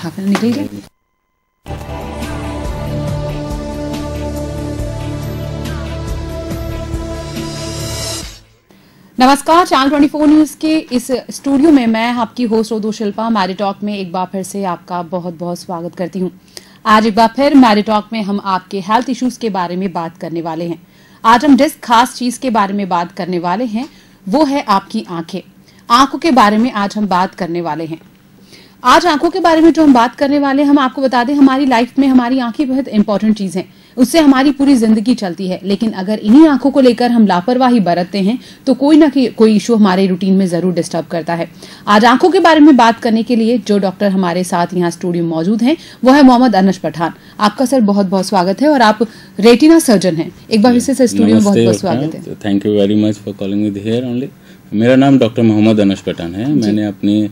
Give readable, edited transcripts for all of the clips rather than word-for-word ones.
Half निकल गए। नमस्कार, चैनल 24 न्यूज के इस स्टूडियो में मैं आपकी होस्ट उर्दू शिल्पा मैरी टॉक में एक बार फिर से आपका बहुत बहुत स्वागत करती हूं। आज एक बार फिर मैरी टॉक में हम आपके हेल्थ इश्यूज के बारे में बात करने वाले हैं। आज हम जिस खास चीज के बारे में बात करने वाले हैं वो है आपकी आंखें। आंखों के बारे में आज हम बात करने वाले हैं। आज आंखों के बारे में जो हम बात करने वाले हैं, हम आपको बता दें हमारी लाइफ में हमारी आंखें बहुत इंपॉर्टेंट चीज है, उससे हमारी पूरी जिंदगी चलती है। लेकिन अगर इन्हीं आंखों को लेकर हम लापरवाही बरतते हैं तो कोई ना कोई इशू हमारे रूटीन में जरूर डिस्टर्ब करता है। आज आंखों के बारे में बात करने के लिए जो डॉक्टर हमारे साथ यहाँ स्टूडियो में मौजूद हैं वो है मोहम्मद अनस पठान। आपका सर बहुत बहुत स्वागत है और आप रेटिना सर्जन हैं। एक बार फिर से स्टूडियो में बहुत बहुत स्वागत है। Thank you very much for calling me here only. मेरा नाम डॉक्टर मोहम्मद अनस पठान है। मैंने अपनी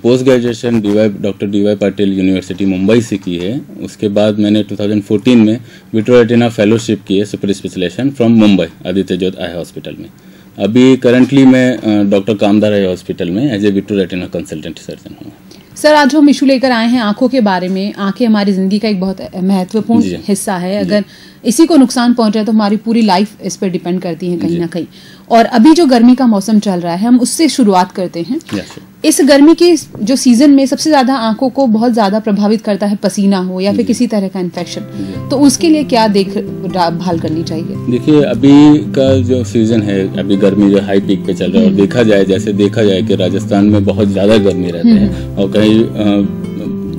post graduation doctor DY Patil university Mumbai से की है। उसके बाद मैंने 2014 में विट्रो रेटिना फेलोशिप की है, super specialization from Mumbai Aditya Jyot eye hospital में। अभी करंटली मैं डॉक्टर कामदार आई हॉस्पिटल में as a vitreo retina consultant surgeon हूँ। सर, आज हम इशू लेकर आए हैं आंखों के बारे में। आंखें हमारी जिंदगी का एक बहुत महत्वपूर्ण हिस्सा है। अगर इसी को नुकसान पहुंच है तो हमारी पूरी लाइफ इस पर डिपेंड करती है कहीं ना कहीं। और अभी जो गर्मी का मौसम चल रहा है, हम उससे शुरुआत करते हैं। इस गर्मी के जो सीजन में सबसे ज्यादा आंखों को बहुत ज्यादा प्रभावित करता है पसीना हो या फिर किसी तरह का इन्फेक्शन। तो उसके लिए क्या देखभाल करनी चाहिए? देखिए, अभी का जो सीजन है, अभी गर्मी जो हाई पीक पे चल रहा है और देखा जाए कि राजस्थान में बहुत ज्यादा गर्मी रहती है और कहीं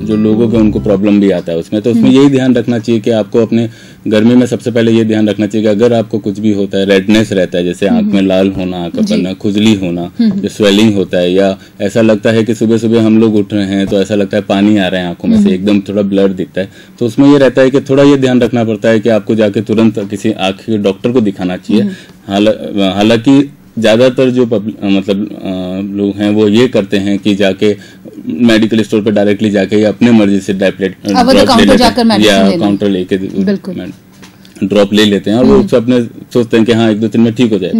जो लोगों के उनको प्रॉब्लम भी आता है उसमें। तो उसमें यही ध्यान रखना चाहिए कि आपको अपने गर्मी में सबसे पहले ये ध्यान रखना चाहिए कि अगर आपको कुछ भी होता है, रेडनेस रहता है, जैसे आंख में लाल होना, आंख बनना, खुजली होना, जो स्वेलिंग होता है, या ऐसा लगता है कि सुबह सुबह हम लोग उठ रहे हैं तो ऐसा लगता है पानी आ रहा है आंखों में से, एकदम थोड़ा ब्लर दिखता है, तो उसमें ये रहता है कि थोड़ा ये ध्यान रखना पड़ता है कि आपको जाके तुरंत किसी आंख के डॉक्टर को दिखाना चाहिए। हालांकि ज्यादातर जो लोग हैं वो ये करते हैं कि जाके मेडिकल स्टोर पे डायरेक्टली जाके अपने मर्जी से काउंटर लेके ड्रॉप ले लेते हैं और वो अपने सोचते हैं कि हाँ 1-2 दिन में ठीक हो जाए।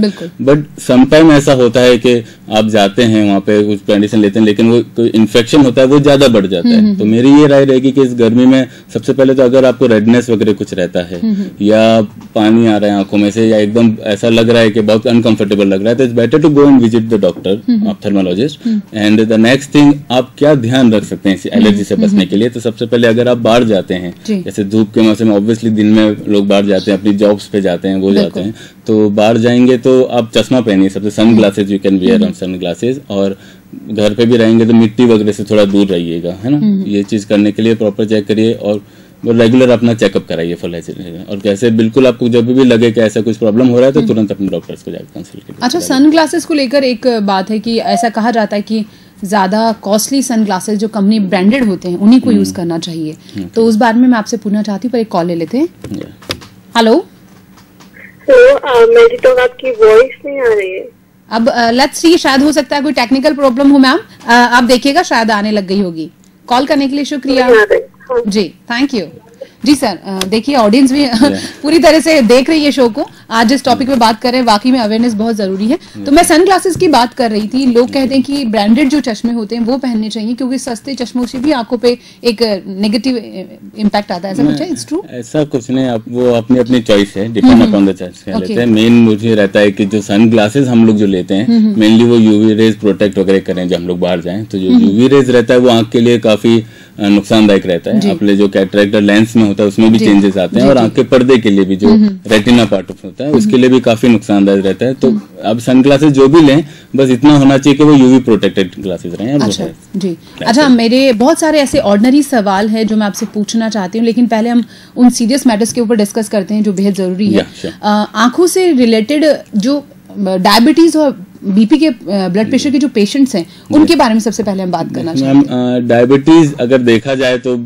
बट समटाइम ऐसा होता है कि आप जाते हैं वहाँ पे कुछ मेडिसिन लेते हैं लेकिन वो कोई इन्फेक्शन होता है, वो ज्यादा बढ़ जाता है। तो मेरी ये राय रहेगी कि इस गर्मी में सबसे पहले तो अगर आपको रेडनेस वगैरह कुछ रहता है या पानी आ रहा है आंखों में से या एकदम ऐसा लग रहा है कि बहुत अनकंफर्टेबल लग रहा है, तो it's better to go and visit the doctor, ophthalmologist. And the next thing, आप क्या ध्यान रख सकते हैं इस एलर्जी से बचने के लिए? तो सबसे पहले अगर आप बाहर जाते हैं, जैसे धूप के मौसम में ऑब्वियसली दिन में लोग बाहर जाते हैं, अपनी जॉब्स पे जाते हैं, वो जाते हैं, तो बाहर जाएंगे तो आप चश्मा पहनिए, सबसे sunglasses you can wear on sunglasses. और घर पे भी रहेंगे तो मिट्टी वगैरह से थोड़ा दूर रहिएगा, है ना। ये चीज करने के लिए प्रॉपर चेक करिए और रेगुलर अपना चेकअप कराइए फुल एज। और कैसे बिल्कुल आपको जब भी लगे कि ऐसा कुछ प्रॉब्लम हो रहा है तो तुरंत अपने डॉक्टर्स को जाकर कंसल्ट करिए। अच्छा, सन ग्लासेस को लेकर एक बात है कि ऐसा कहा जाता है कि ज्यादा कॉस्टली सन ग्लासेस जो कंपनी ब्रांडेड होते हैं उन्हीं को यूज करना चाहिए। तो उस बारे में मैं आपसे पूछना चाहती हूँ, पर एक कॉल ले लेते हैं। हेलो मेरी तो आपकी वॉइस नहीं आ रही है। अब लेट्स सी, शायद हो सकता है कोई टेक्निकल प्रॉब्लम हो मैम। आप देखिएगा, शायद आने लग गई होगी। कॉल करने के लिए शुक्रिया जी, थैंक यू जी। सर, देखिए ऑडियंस भी पूरी तरह से देख रही है शो को। आज जिस टॉपिक पे बात कर रहे हैं वाकई में अवेयरनेस बहुत जरूरी है। तो मैं सन ग्लासेस की बात कर रही थी। लोग कहते हैं कि ब्रांडेड जो चश्मे होते हैं वो पहनने चाहिए क्योंकि सस्ते चश्मों से भी आंखों पे एक नेगेटिव इम्पैक्ट आता है। ऐसा कुछ है? It's true? ऐसा कुछ नहीं, वो अपनी अपनी चॉइस है, डिपेंड अपॉन द चॉइस लेते हैं। मेन मुझे रहता है कि जो सन ग्लासेस हम लोग जो लेते हैं मेनली वो यूवी रेज प्रोटेक्ट वगैरह करें जब हम लोग बाहर जाएं। तो जो यूवी रेज रहता है वो आंख के लिए काफी नुकसानदायक रहता है। अपने जो कैटरेक्ट लेंस में होता है उसमें भी चेंजेस आते हैं और आंख के पर्दे के लिए भी जो रेटिना पार्ट होता है उसके लिए भी काफी नुकसानदायक रहता है। तो अब सनग्लासेस जो भी लें बस इतना होना चाहिए कि वो यूवी प्रोटेक्टेड ग्लासेस रहें। अच्छा जी। अच्छा, मेरे बहुत सारे ऐसे ऑर्डिनरी सवाल है जो मैं आपसे पूछना चाहती हूँ, लेकिन पहले हम उन सीरियस मैटर्स के ऊपर डिस्कस करते हैं जो बेहद जरूरी है। आंखों से रिलेटेड जो डायबिटीज और बीपी के ब्लड प्रेशर के जो पेशेंट्स हैं उनके बारे में सबसे पहले हम बात करना चाहते हैं। डायबिटीज अगर देखा जाए तो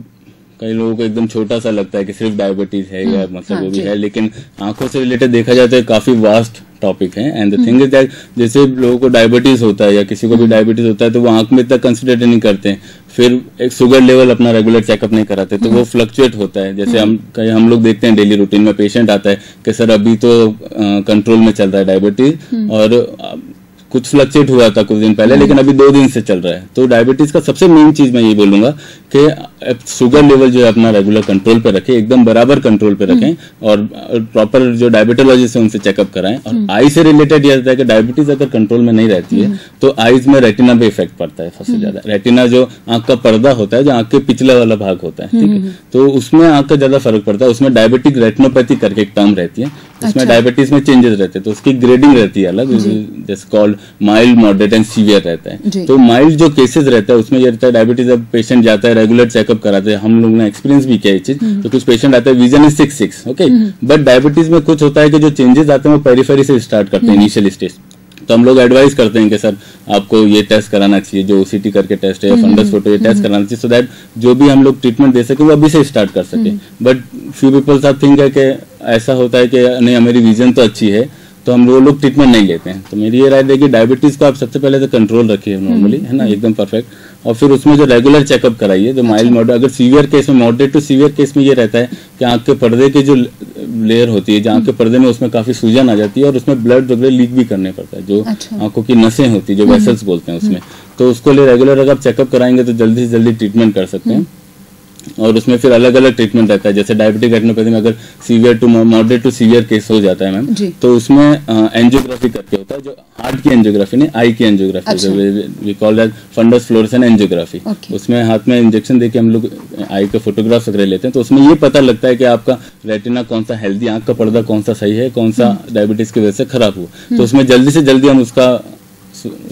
कई लोगों को एकदम छोटा सा लगता है कि सिर्फ डायबिटीज है या मतलब वो भी है, लेकिन आंखों से रिलेटेड देखा जाए तो काफी वास्ट टॉपिक है। And the thing is that जैसे लोगों को डायबिटीज होता है या किसी को भी डायबिटीज होता है तो वो आंख में इतना कंसिडर नहीं करते, फिर एक शुगर लेवल अपना रेगुलर चेकअप नहीं कराते तो वो फ्लक्चुएट होता है। जैसे हम लोग देखते हैं डेली रूटीन में पेशेंट आता है कि सर अभी तो कंट्रोल में चल रहा है डायबिटीज और कुछ फ्लक्चुएट हुआ था कुछ दिन पहले, लेकिन अभी 2 दिन से चल रहा है। तो डायबिटीज का सबसे मेन चीज मैं ये बोलूंगा कि शुगर लेवल जो है अपना रेगुलर कंट्रोल पे रखें, एकदम बराबर कंट्रोल पे रखें, और प्रॉपर जो डायबिटोलॉजिस्ट है उनसे चेकअप कराएं। और आई से रिलेटेड यह होता है कि डायबिटीज अगर कंट्रोल में नहीं रहती है तो आईज में रेटिना पे इफेक्ट पड़ता है सबसे ज्यादा। रेटिना जो आंख का पर्दा होता है, जो आंख के पिछला वाला भाग होता है, ठीक है, तो उसमें आंख का ज्यादा फर्क पड़ता है। उसमें डायबिटिक रेटिनोपैथी करके एक टर्म रहती है, उसमें डायबिटीज में चेंजेस रहते हैं, तो उसकी ग्रेडिंग रहती है अलग, जैसे called mild, moderate and severe रहता है। तो माइल्ड जो केसेस रहता है उसमें ये रहता है डायबिटीज, अब पेशेंट जाता है रेगुलर चेकअप कराते हैं, हम लोग ने एक्सपीरियंस भी किया ये चीज। तो कुछ पेशेंट आते हैं vision is 6 okay, but diabetes में कुछ होता है कि जो चेंजेस आते हैं वो पेरिफेरी से स्टार्ट करते हैं इनिशियल स्टेज। तो हम लोग एडवाइस करते हैं कि सर आपको ये टेस्ट कराना चाहिए, जो ओसीटी करके टेस्ट है या फंडस फोटो, ये टेस्ट कराना चाहिए, सो दैट जो भी हम लोग ट्रीटमेंट दे सके वो अभी से स्टार्ट कर सके। But few peoples are think है कि ऐसा होता है कि नहीं हमारी विजन तो अच्छी है तो हम लोग ट्रीटमेंट नहीं लेते हैं। तो मेरी ये राय है कि डायबिटीज को आप सबसे पहले तो कंट्रोल रखिए नॉर्मली, है ना, एकदम परफेक्ट, और फिर उसमें जो रेगुलर चेकअप कराइए, जो माइल्ड मॉडरेट, अगर सीवियर केस में, मॉडरेट टू सीवियर केस में ये रहता है कि आंख के पर्दे की जो लेयर होती है, जो आंख के पर्दे में, उसमें काफी सूजन आ जाती है और उसमें ब्लड वगैरह लीक भी करने पड़ता है, जो आंखों की नसें होती है, जो वेसल्स बोलते हैं उसमें। तो उसको लिए रेगुलर अगर आप चेकअप कराएंगे तो जल्दी से जल्दी ट्रीटमेंट कर सकते हैं। और उसमें फिर अलग अलग ट्रीटमेंट रहता है, जैसे डायबिटिक रेटिनोपैथी में अगर severe to moderate to severe case हो जाता है मैम, तो उसमें एंजियोग्राफी करके होता है, जो हार्ट की एंजियोग्राफी नहीं, आई की angiography, we call that fundus fluorescent angiography. उसमें हाथ में इंजेक्शन देके हम लोग आई के फोटोग्राफ्स वगैरह लेते हैं, तो उसमें ये पता लगता है कि आपका रेटिना कौन सा हेल्दी, आंख का पर्दा कौन सा सही है, कौन सा डायबिटीज की वजह से खराब हुआ, तो उसमें जल्दी से जल्दी हम उसका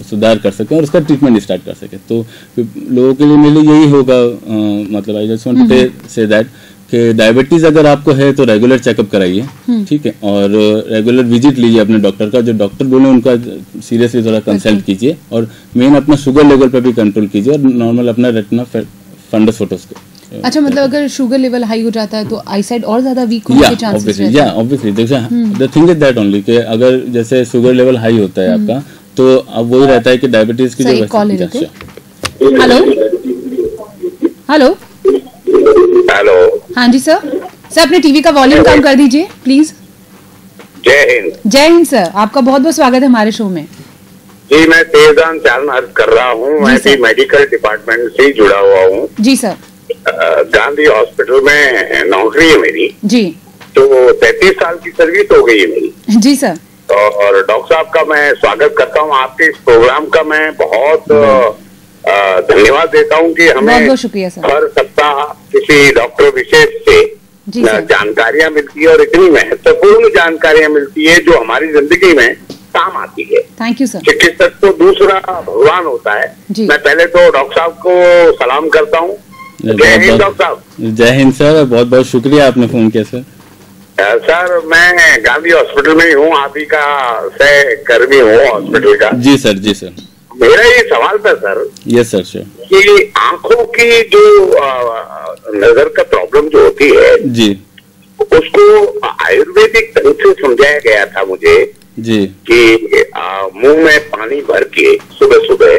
सुधार कर सकें और उसका ट्रीटमेंट स्टार्ट कर सकें। तो लोगों के लिए मेरे लिए यही होगा, मतलब I just want to say that कि डायबिटीज अगर आपको है तो रेगुलर चेकअप कराइए, ठीक है, और रेगुलर विजिट लीजिए अपने डॉक्टर का, जो डॉक्टर बोले उनका सीरियसली थोड़ा कंसल्ट कीजिए, और मेन अपना शुगर लेवल पे भी कंट्रोल कीजिए, और नॉर्मल अपना रेटिना फंडस फोटोस को। अच्छा, मतलब अगर शुगर लेवल हाई हो जाता है तो आई साइड और ज्यादा वीक होने के चांसेस रहते हैं। Obviously the thing is that only कि अगर जैसे शुगर लेवल हाई होता है आपका, तो अब वही रहता है कि डायबिटीज की जो हेलो हेलो हेलो, हाँ जी सर अपने टीवी का वॉल्यूम कम कर दीजिए प्लीज। जय हिंद। जय हिंद सर, आपका बहुत बहुत स्वागत है हमारे शो में। जी, मैं तेजदान चालन अर्ज कर रहा हूँ, मैं भी मेडिकल डिपार्टमेंट से जुड़ा हुआ हूँ। जी सर। गांधी हॉस्पिटल में नौकरी है मेरी जी, तो 33 साल की सर्विस हो गई है मेरी। जी सर। और डॉक्टर साहब का मैं स्वागत करता हूँ, आपके इस प्रोग्राम का मैं बहुत धन्यवाद देता हूँ कि हमें बहुत शुक्रिया सर। हर सप्ताह किसी डॉक्टर विशेष से जानकारियां मिलती है, और इतनी महत्वपूर्ण जानकारियां मिलती है जो हमारी जिंदगी में काम आती है। Thank you sir. चिकित्सक तो दूसरा भगवान होता है। मैं पहले तो डॉक्टर साहब को सलाम करता हूँ। जय हिंद डॉक्टर साहब। जय हिंद सर, बहुत बहुत शुक्रिया आपने फोन किया सर। सर, मैं गांधी हॉस्पिटल में ही हूँ, आप ही का सहकर्मी हूँ हॉस्पिटल का। जी सर, जी सर। मेरा ये सवाल था सर। Yes sir, sure. कि आंखों की जो नजर का प्रॉब्लम जो होती है जी, उसको आयुर्वेदिक ढंग से समझाया गया था मुझे जी, कि मुंह में पानी भर के सुबह सुबह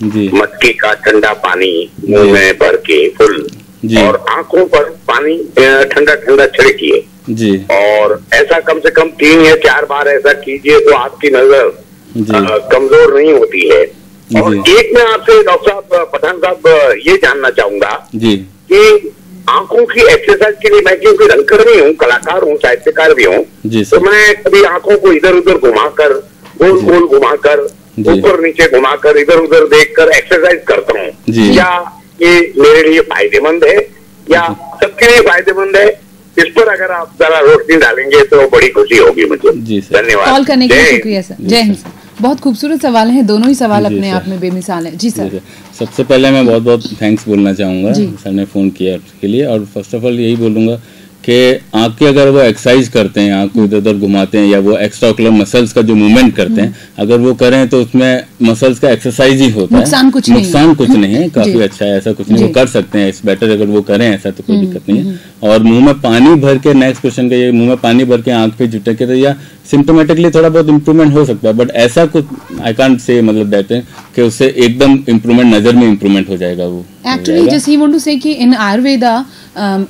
जी, मटकी का ठंडा पानी मुंह में भर के फुल जी, और आंखों पर पानी ठंडा ठंडा छिड़किए जी, और ऐसा कम से कम 3 या 4 बार ऐसा कीजिए तो आपकी नजर कमजोर नहीं होती है। और एक मैं आपसे डॉक्टर साहब, पठान साहब, ये जानना चाहूंगा जी कि आंखों की एक्सरसाइज के लिए, मैं क्योंकि रंगकर्मी हूँ, कलाकार हूँ, साहित्यकार भी हूँ, तो मैं कभी आंखों को इधर उधर घुमाकर, गोल गोल घुमाकर, ऊपर नीचे घुमाकर, इधर उधर देखकर एक्सरसाइज करता हूँ। क्या ये मेरे लिए फायदेमंद है या सबके लिए फायदेमंद है? इस पर अगर आप जरा रोशनी डालेंगे तो बड़ी खुशी होगी मुझे। धन्यवाद। कॉल करने के लिए शुक्रिया सर। जय हिंद सर। बहुत खूबसूरत सवाल हैं, दोनों ही सवाल अपने आप में बेमिसाल हैं। जी सर। सबसे पहले मैं बहुत बहुत थैंक्स बोलना चाहूँगा सर ने फ़ोन किया उसके लिए, और फर्स्ट ऑफ ऑल यही बोलूँगा कि आँख की अगर वो एक्सरसाइज करते हैं, आँख को इधर उधर घुमाते हैं, या वो एक्स्ट्रा ऑक्यूलर मसल्स का जो मूवमेंट करते हैं, अगर वो करें तो उसमें मसल्स का एक्सरसाइज ही होता है, नुकसान कुछ नहीं है, काफी अच्छा है, ऐसा कुछ नहीं, वो कर सकते हैं, इट्स बेटर अगर वो करें ऐसा, तो कोई दिक्कत नहीं है। और मुंह में पानी भर के, नेक्स्ट क्वेश्चन का ये, मुंह में पानी भर के आँख पे झुटक के, या सिम्टोमेटिकली थोड़ा बहुत इम्प्रूवमेंट हो सकता है, बट ऐसा कुछ आई कांट से, मतलब दैट है कि उससे एकदम इम्प्रूवमेंट, नजर में इम्प्रूवमेंट हो जाएगा वो। एक्चुअली जस्ट ही वांट टू से कि इन आयुर्वेदा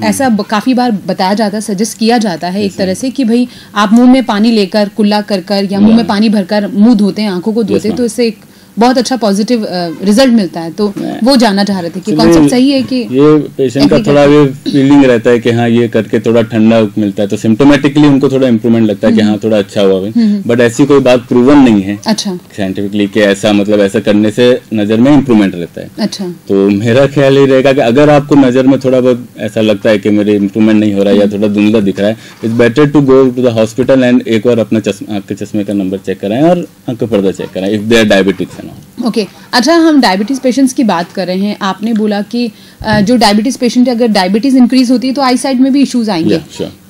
ऐसा काफी बार बताया बताया जाता है, सजेस्ट किया जाता है एक तरह से कि भाई आप मुंह में पानी लेकर कुल्ला कर या मुंह में पानी भरकर मुंह धोते हैं, आंखों को धोते हैं, तो इससे एक बहुत अच्छा पॉजिटिव रिजल्ट मिलता है। तो वो जानना चाह रहे थे कि कॉन्सेप्ट सही है कि ये पेशेंट का थोड़ा ये फीलिंग रहता है कि हाँ ये करके थोड़ा ठंडा मिलता है, तो सिम्टोमेटिकली उनको थोड़ा इम्प्रूवमेंट लगता है कि हाँ थोड़ा अच्छा हुआ, बट ऐसी कोई बात प्रूवन नहीं है अच्छा साइंटिफिकली कि ऐसा मतलब ऐसा करने से नजर में इम्प्रूवमेंट रहता है। अच्छा, तो मेरा ख्याल ये रहेगा कि अगर आपको नजर में थोड़ा बहुत ऐसा लगता है कि मेरे इम्प्रूवमेंट नहीं हो रहा है या थोड़ा धुंधला दिख रहा है, it's better to go to the hospital and एक बार अपना आंख के चश्मे का नंबर चेक कराएं और आंख का पर्दा चेक कराएं if they are diabetics and all. Okay अच्छा, हम डायबिटीज पेशेंट्स की बात कर रहे हैं। आपने बोला कि जो डायबिटीज पेशेंट है, अगर डायबिटीज इंक्रीज होती है तो आई साइड में भी इश्यूज आएंगे।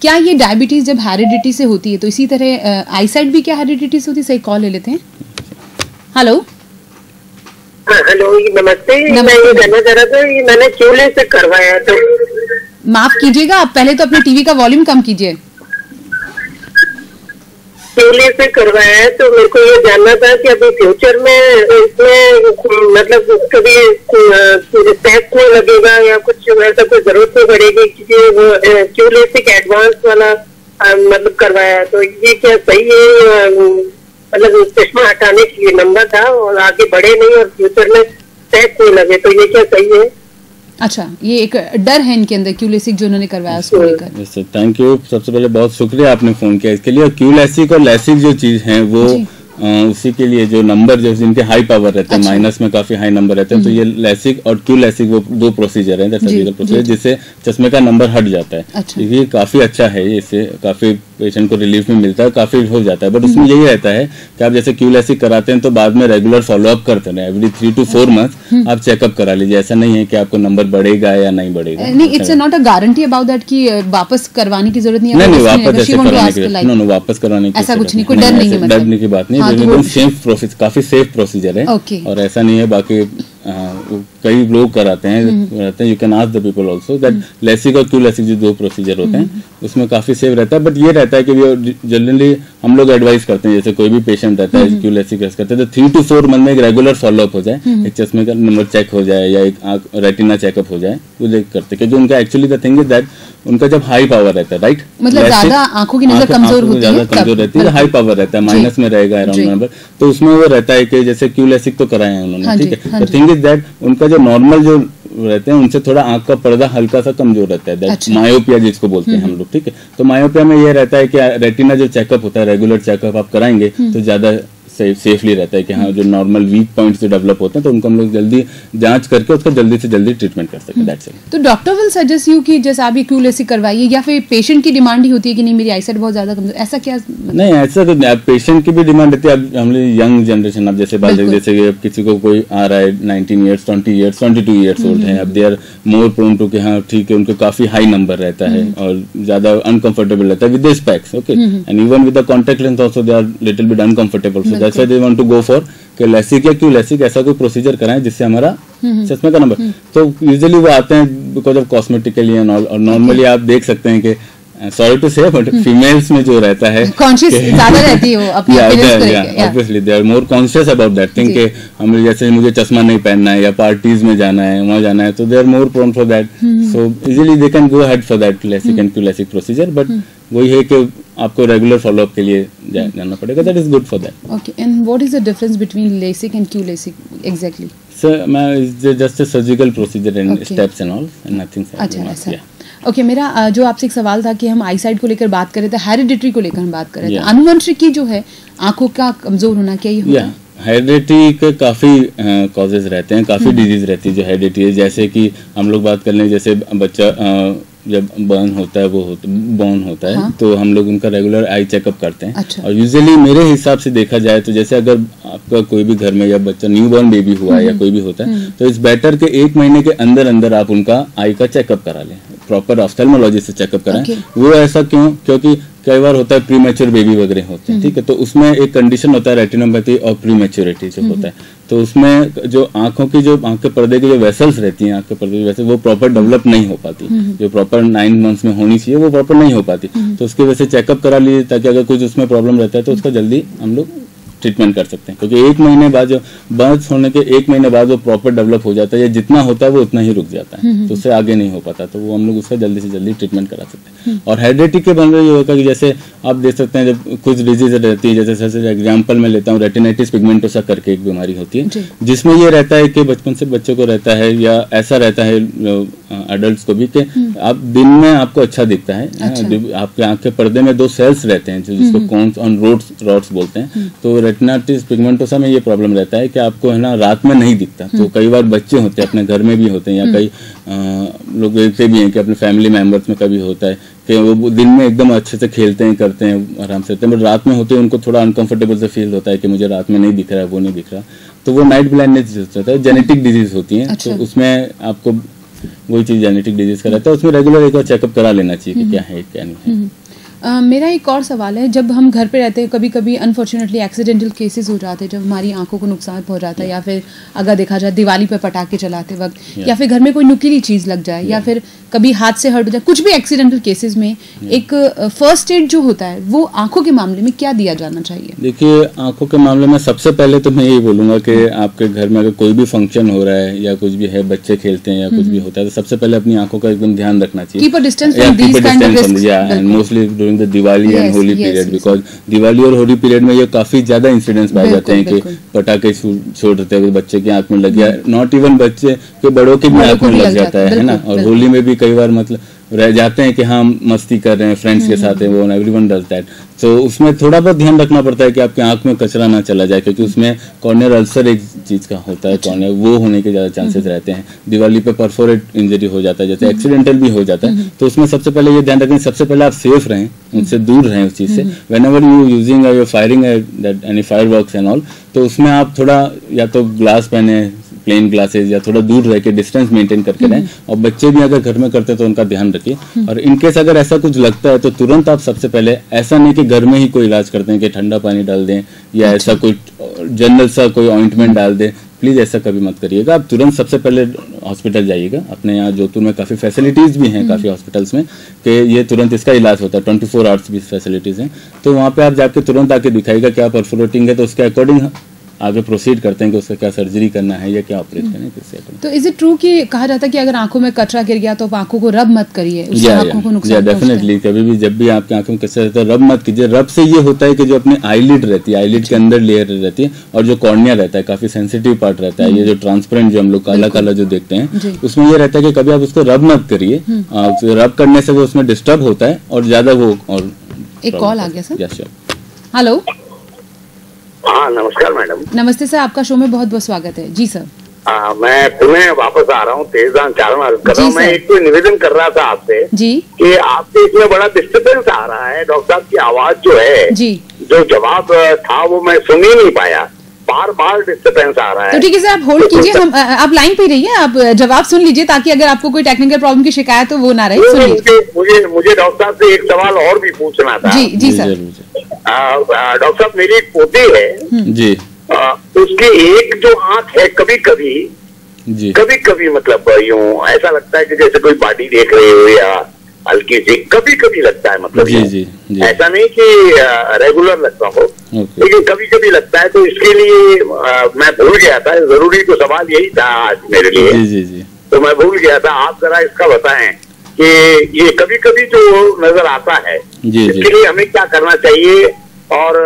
क्या ये डायबिटीज जब हेरिडिटी से होती है तो इसी तरह आई साइड भी क्या हेरिडिटी से होती है? सही, कॉल ले लेते हैं। हेलो हेलो, नमस्ते। मैं ये जानना चाह रहा था, ये मैंने चूल्हे से करवाया तो। माफ कीजिएगा, आप पहले तो अपने टीवी का वॉल्यूम कम कीजिए। चूल्हे से करवाया है तो मेरे को ये जानना था कि अभी फ्यूचर में इसमें मतलब कभी टैक्स नहीं लगेगा या कुछ ऐसा कोई जरूरत नहीं पड़ेगी, क्योंकि वो चूल्हे से एडवांस वाला मतलब करवाया है, तो ये क्या सही है? मतलब चश्मा हटाने के लिए लंबा था और आगे बढ़े नहीं और फ्यूचर में टैक्स नहीं लगे, तो ये क्या सही है? अच्छा, ये एक डर है इनके अंदर क्यूलेसिक जो उन्होंने करवाया उसको लेकर। थैंक यू, सबसे पहले बहुत शुक्रिया आपने फोन किया इसके लिए। और क्यूलेसिक और लेसिक जो चीज है वो उसी के लिए जो नंबर जो जिनके हाई पावर रहते हैं, माइनस में काफी हाई नंबर रहते हैं, तो ये लेसिक और क्यूलेसिक वो दो प्रोसीजर है सर्जिकल प्रोसीजर जिससे चश्मे का नंबर हट जाता है। ये काफी अच्छा है, इससे काफी पेशेंट को रिलीफ में मिलता है, काफी हो जाता है। बट उसमें यही रहता है कि आप जैसे क्यूलेसिक कराते हैं तो बाद में रेगुलर फॉलोअप करते हैं, एवरी 3 to 4 मंथ आप चेकअप करा लीजिए। ऐसा नहीं है कि आपको नंबर बढ़ेगा या नहीं बढ़ेगा। नहीं, it's not a guarantee about that कि वापस करवाने की जरूरत नहीं है। नहीं, वापस ऐसे कराने की वापस कराने की ऐसा कुछ नहीं, कोई डर नहीं है, डरने की बात नहीं, एकदम सेफ प्रोसेस, काफी सेफ प्रोसीजर है। और ऐसा नहीं है, बाकी कई लोग कराते हैं। You can ask the people also that LASIK और क्यूलेसिक जो दो प्रोसीजर होते हैं उसमें काफी सेफ रहता है। बट ये रहता है कि जनरली हम लोग एडवाइस करते हैं, जैसे कोई भी पेशेंट रहता है क्यूलेसिक करते हैं तो 3 to 4 मंथ में एक रेगुलर फॉलोअप हो जाए, एक चश्मे का नंबर चेक हो जाए या एक रेटिना चेकअप हो जाए, वो करते हैं। क्योंकि उनका actually the thing is that उनका जब हाई पावर रहता है, राइट, मतलब ज्यादा आंखों की नजर कमजोर होती है, ज्यादा कमजोर रहती है, हाई पावर रहता है, माइनस में रहेगा अराउंड नंबर, तो उसमें वो रहता है कि जैसे क्यूलेसिक तो कराए हैं उन्होंने, ठीक है। द थिंग इज दैट उनका जो नॉर्मल जो रहते हैं उनसे थोड़ा आंख का पर्दा हल्का सा कमजोर रहता है, दैट मायोपिया जिसको बोलते हैं हम लोग, ठीक है। तो मायोपिया में ये रहता है कि रेटिना जो चेकअप होता है, रेगुलर चेकअप आप कराएंगे तो ज्यादा सेफली रहता है कि हाँ जो नॉर्मल वीक पॉइंट्स जो डेवलप होते हैं तो उनको हम लोग जल्दी जांच करके उसका जल्दी से जल्दी ट्रीटमेंट कर सकते हैं, दैट्स इट। तो डॉक्टर विल सजेस्ट यू कि जैसे आप ये क्यूलेसिक करवाइए, या फिर पेशेंट की डिमांड ही होती है कि नहीं मेरी आईसाइट बहुत ज्यादा कमजोर, ऐसा क्या? नहीं, ऐसा तो नहीं, पेशेंट की भी डिमांड रहती है। अब हम लोग यंग जनरेशन, अब जैसे बात जैसे किसी को कोई आ रहा है 19 years 20 years 22 years ओल्ड है, अब they are more prone to कि हाँ ठीक है उनको काफी हाई नंबर रहता है और ज्यादा अनकंफर्टेबल रहता है with the specs, okay, and even with the contact lens also they are little bit uncomfortable, so that's why they want to go for कि लेसिक या क्यूलेसिक ऐसा कोई प्रोसीजर कराएं जिससे हमारा चश्मे का नंबर। तो यूजुअली वो आते हैं because of cosmetically and all, और नॉर्मली आप देख सकते हैं कि सॉरी टू से बट फीमेल्स में जो रहता है कॉन्शियस ज्यादा रहती है, वो अपनी obviously they are more conscious about that thing कि हम जैसे मुझे चश्मा नहीं पहनना है या पार्टीज में जाना है, वहां जाना है, तो they are more prone for that, so easily they can go ahead for that LASIK and Q LASIK procedure. But वही है कि आपको रेगुलर फॉलोअप के लिए जाना पड़ेगा, that is good for that. Okay, and what is the difference between LASIK and Q LASIK exactly? Sir मैं just a surgical procedure and steps and all and nothing. अच्छा, ऐसा। ओके, मेरा जो आपसे एक सवाल था कि हम आई साइड को लेकर बात कर रहे थे, हेरिडिटरी को लेकर हम बात कर रहे थे, अनुवंशिकी जो है आंखों का कमजोर होना, क्या ये होता है? हेरिडिटी के काफी कॉजेज रहते हैं, काफी डिजीज रहती है जो हेरिडिटी है। जैसे कि हम लोग बात कर लें, जैसे बच्चा जब बर्न होता है वो बॉर्न होता है, तो हम लोग उनका रेगुलर आई चेकअप करते हैं। अच्छा। और यूजुअली मेरे हिसाब से देखा जाए तो जैसे अगर आपका कोई भी घर में या बच्चा न्यू बॉर्न बेबी हुआ है या कोई भी होता है तो इट्स बेटर के 1 महीने के अंदर अंदर आप उनका आई का चेकअप करा लें, प्रॉपर ऑफ्थेल्मोलॉजिस्ट से चेकअप कराएं। वो ऐसा क्यों? क्योंकि कई बार होता है प्रीमेच्योर बेबी वगैरह होते हैं, ठीक है, तो उसमें एक कंडीशन होता है रेटिनोपैथी और प्रीमेच्योरिटी जो होता है, तो उसमें जो आंखों की जो आंख के पर्दे की जो वेसल्स रहती हैं, आंख के पर्दे की वेसल वो प्रॉपर डेवलप नहीं हो पाती, जो प्रॉपर 9 months में होनी चाहिए वो प्रॉपर नहीं हो पाती, तो उसकी वजह से चेकअप करा लीजिए ताकि अगर कुछ उसमें प्रॉब्लम रहता है तो उसका जल्दी हम लोग ट्रीटमेंट कर सकते हैं, क्योंकि 1 महीने बाद जो बर्थ होने के 1 महीने बाद वो प्रॉपर डेवलप हो जाता है, या जितना होता है वो उतना ही रुक जाता है, तो उससे आगे नहीं हो पाता, तो वो हम लोग उसका जल्दी से जल्दी ट्रीटमेंट करा सकते हैं। और हेरिडिटी के बन रही होगा कि जैसे आप देख सकते हैं जब कुछ डिजीज रहती है, जैसे एग्जाम्पल में लेता हूँ रेटिनाइटिस पिगमेंटोसा करके एक बीमारी होती है, जिसमें ये रहता है कि बचपन से बच्चों को रहता है, या ऐसा रहता है एडल्ट्स को भी, कि आप दिन में आपको अच्छा दिखता है, आपके आंख के पर्दे में 2 सेल्स रहते हैं जिसको कोन्स ऑन रॉड्स बोलते हैं, तो रेटिनाइटिस पिगमेंटोसा में ये प्रॉब्लम रहता है कि आपको है ना रात में नहीं दिखता। तो कई बार बच्चे होते हैं, अपने घर में भी होते हैं, या कई लोग देखते भी हैं कि अपने फैमिली मेंबर्स में कभी होता है कि वो दिन में एकदम अच्छे से खेलते हैं, करते हैं, आराम से रहते हैं, बट रात में होते हैं उनको थोड़ा अनकंफर्टेबल से फील होता है कि मुझे रात में नहीं दिख रहा है, वो नहीं दिख रहा, तो वो नाइट ब्लाइंडनेस होता है, जेनेटिक डिजीज होती है। तो उसमें आपको वही चीज जेनेटिक डिजीज का रहता है, उसमें रेगुलर एक बार चेकअप करा लेना चाहिए कि क्या है क्या नहीं है। मेरा एक और सवाल है, जब हम घर पे रहते हैं कभी कभी अनफॉर्चुनेटली एक्सीडेंटल केसेस हो जाते हैं जब हमारी आंखों को नुकसान पहुंच जाता है, या फिर अगर देखा जाए दिवाली पे पटाखे चलाते वक्त, या फिर घर में कोई नुकीली चीज लग जाए, या फिर कभी हाथ से हट जाए, कुछ भी एक्सीडेंटल केसेस में एक फर्स्ट एड जो होता है वो आंखों के मामले में क्या दिया जाना चाहिए? देखिए, आंखों के मामले में सबसे पहले तो मैं यही बोलूंगा कि आपके घर में अगर कोई भी फंक्शन हो रहा है या कुछ भी है, बच्चे खेलते हैं या कुछ भी होता है, तो सबसे पहले अपनी आंखों का एकदम ध्यान रखना चाहिए। Keep a distance from these kind of risks, mostly during the Diwali and Holi period, because Diwali और होली पीरियड में ये काफी ज्यादा इंसिडेंट्स पाए जाते हैं कि पटाखे छोड़ देते हैं, बच्चे की आंख में लग गया, नॉट इवन बच्चे के बड़ों की भी आंख में लग जाता है ना। और होली में भी कई बार मतलब रह जाते हैं कि हाँ मस्ती कर रहे हैं फ्रेंड्स के साथ है, वो एवरीवन डज दैट, तो उसमें थोड़ा बहुत ध्यान रखना पड़ता है कि आपके आंख में कचरा ना चला जाए, क्योंकि उसमें कॉर्नियल अल्सर एक चीज का होता है, कॉर्नियल वो होने के ज्यादा चांसेस रहते हैं। दिवाली पे परफोरेट इंजरी हो जाता है, जैसे एक्सीडेंटल भी हो जाता है, तो उसमें सबसे पहले ये ध्यान रखें, सबसे पहले आप सेफ रहें, उनसे दूर रहें उस चीज से। Whenever you using your firing that any fireworks and all, तो उसमें आप थोड़ा या तो ग्लास पहने, प्लेन ग्लासेस, या थोड़ा दूर रह के डिस्टेंस मेंटेन करके रहें। और बच्चे भी अगर घर में करते हैं तो उनका ध्यान रखिए। और इनकेस अगर ऐसा कुछ लगता है तो तुरंत आप सबसे पहले, ऐसा नहीं कि घर में ही कोई इलाज करते हैं कि ठंडा पानी डाल दें या ऐसा कोई जनरल सा कोई ऑइंटमेंट डाल दें, प्लीज ऐसा कभी मत करिएगा। आप तुरंत सबसे पहले हॉस्पिटल जाइएगा। अपने यहाँ जोधपुर में काफी फैसिलिटीज भी हैं काफी हॉस्पिटल्स में कि ये तुरंत इसका इलाज होता है, 24 आवर्स भी फैसिलिटीज हैं, तो वहाँ पे आप जाके तुरंत आके दिखाइएगा क्या परफोरेटिंग है, तो उसके अकॉर्डिंग आगे प्रोसीड करते हैं कि उसका क्या सर्जरी करना है या क्या ऑपरेट करना है, किससे। तो इज इट ट्रू कि कहा जाता है कि अगर आंखों में कचरा गिर गया तो आप आंखों को रब मत करिए, उससे आंखों को नुकसान पहुंचता है? डेफिनेटली, कभी भी जब भी आपकी आंखों में कचरा रहता है रब मत कीजिए। रब से ये होता है कि जो अपने आईलिड रहती है, आईलिड के अंदर लेयर रहती है, और जो कॉर्निया रहता है काफी सेंसिटिव पार्ट रहता है, ये जो ट्रांसपेरेंट जो हम लोग काला काला जो देखते हैं, उसमें ये रहता है कि कभी आप उसको रब मत करिए। रब करने से वो उसमें डिस्टर्ब होता है और ज्यादा वो। और एक कॉल आ गया सर। Yes sir. हेलो। हाँ नमस्कार मैडम। नमस्ते सर, आपका शो में बहुत बहुत स्वागत है। जी सर। मैं पुणे वापस आ रहा हूँ, तेजान चार में कर रहा हूँ। मैं एक कोई निवेदन कर रहा था आपसे जी कि आपके इसमें बड़ा डिस्टर्बेंस आ रहा है। डॉक्टर साहब की आवाज जो है जी, जो जवाब था वो मैं सुन ही नहीं पाया, बार बार डिस्टर्बेंस आ रहा है। तो ठीक है सर, आप होल्ड कीजिए, हम आप लाइन पे रहिए, आप जवाब सुन लीजिए ताकि अगर आपको कोई टेक्निकल प्रॉब्लम की शिकायत हो वो ना रहे। मुझे डॉक्टर साहब से एक सवाल और भी पूछना था। जी सर। डॉक्टर साहब, मेरी एक पोती है जी, उसकी एक जो आंख है कभी कभी मतलब यूं ऐसा लगता है कि जैसे कोई बॉडी देख रहे हो, या हल्की सी कभी कभी लगता है, मतलब जी, ऐसा नहीं कि रेगुलर लगता हो, लेकिन कभी कभी लगता है। तो इसके लिए मैं भूल गया था, जरूरी तो सवाल यही था आज मेरे लिए, तो मैं भूल गया था। आप जरा इसका बताएं कि ये कभी कभी जो नजर आता है, इसके लिए हमें क्या करना चाहिए और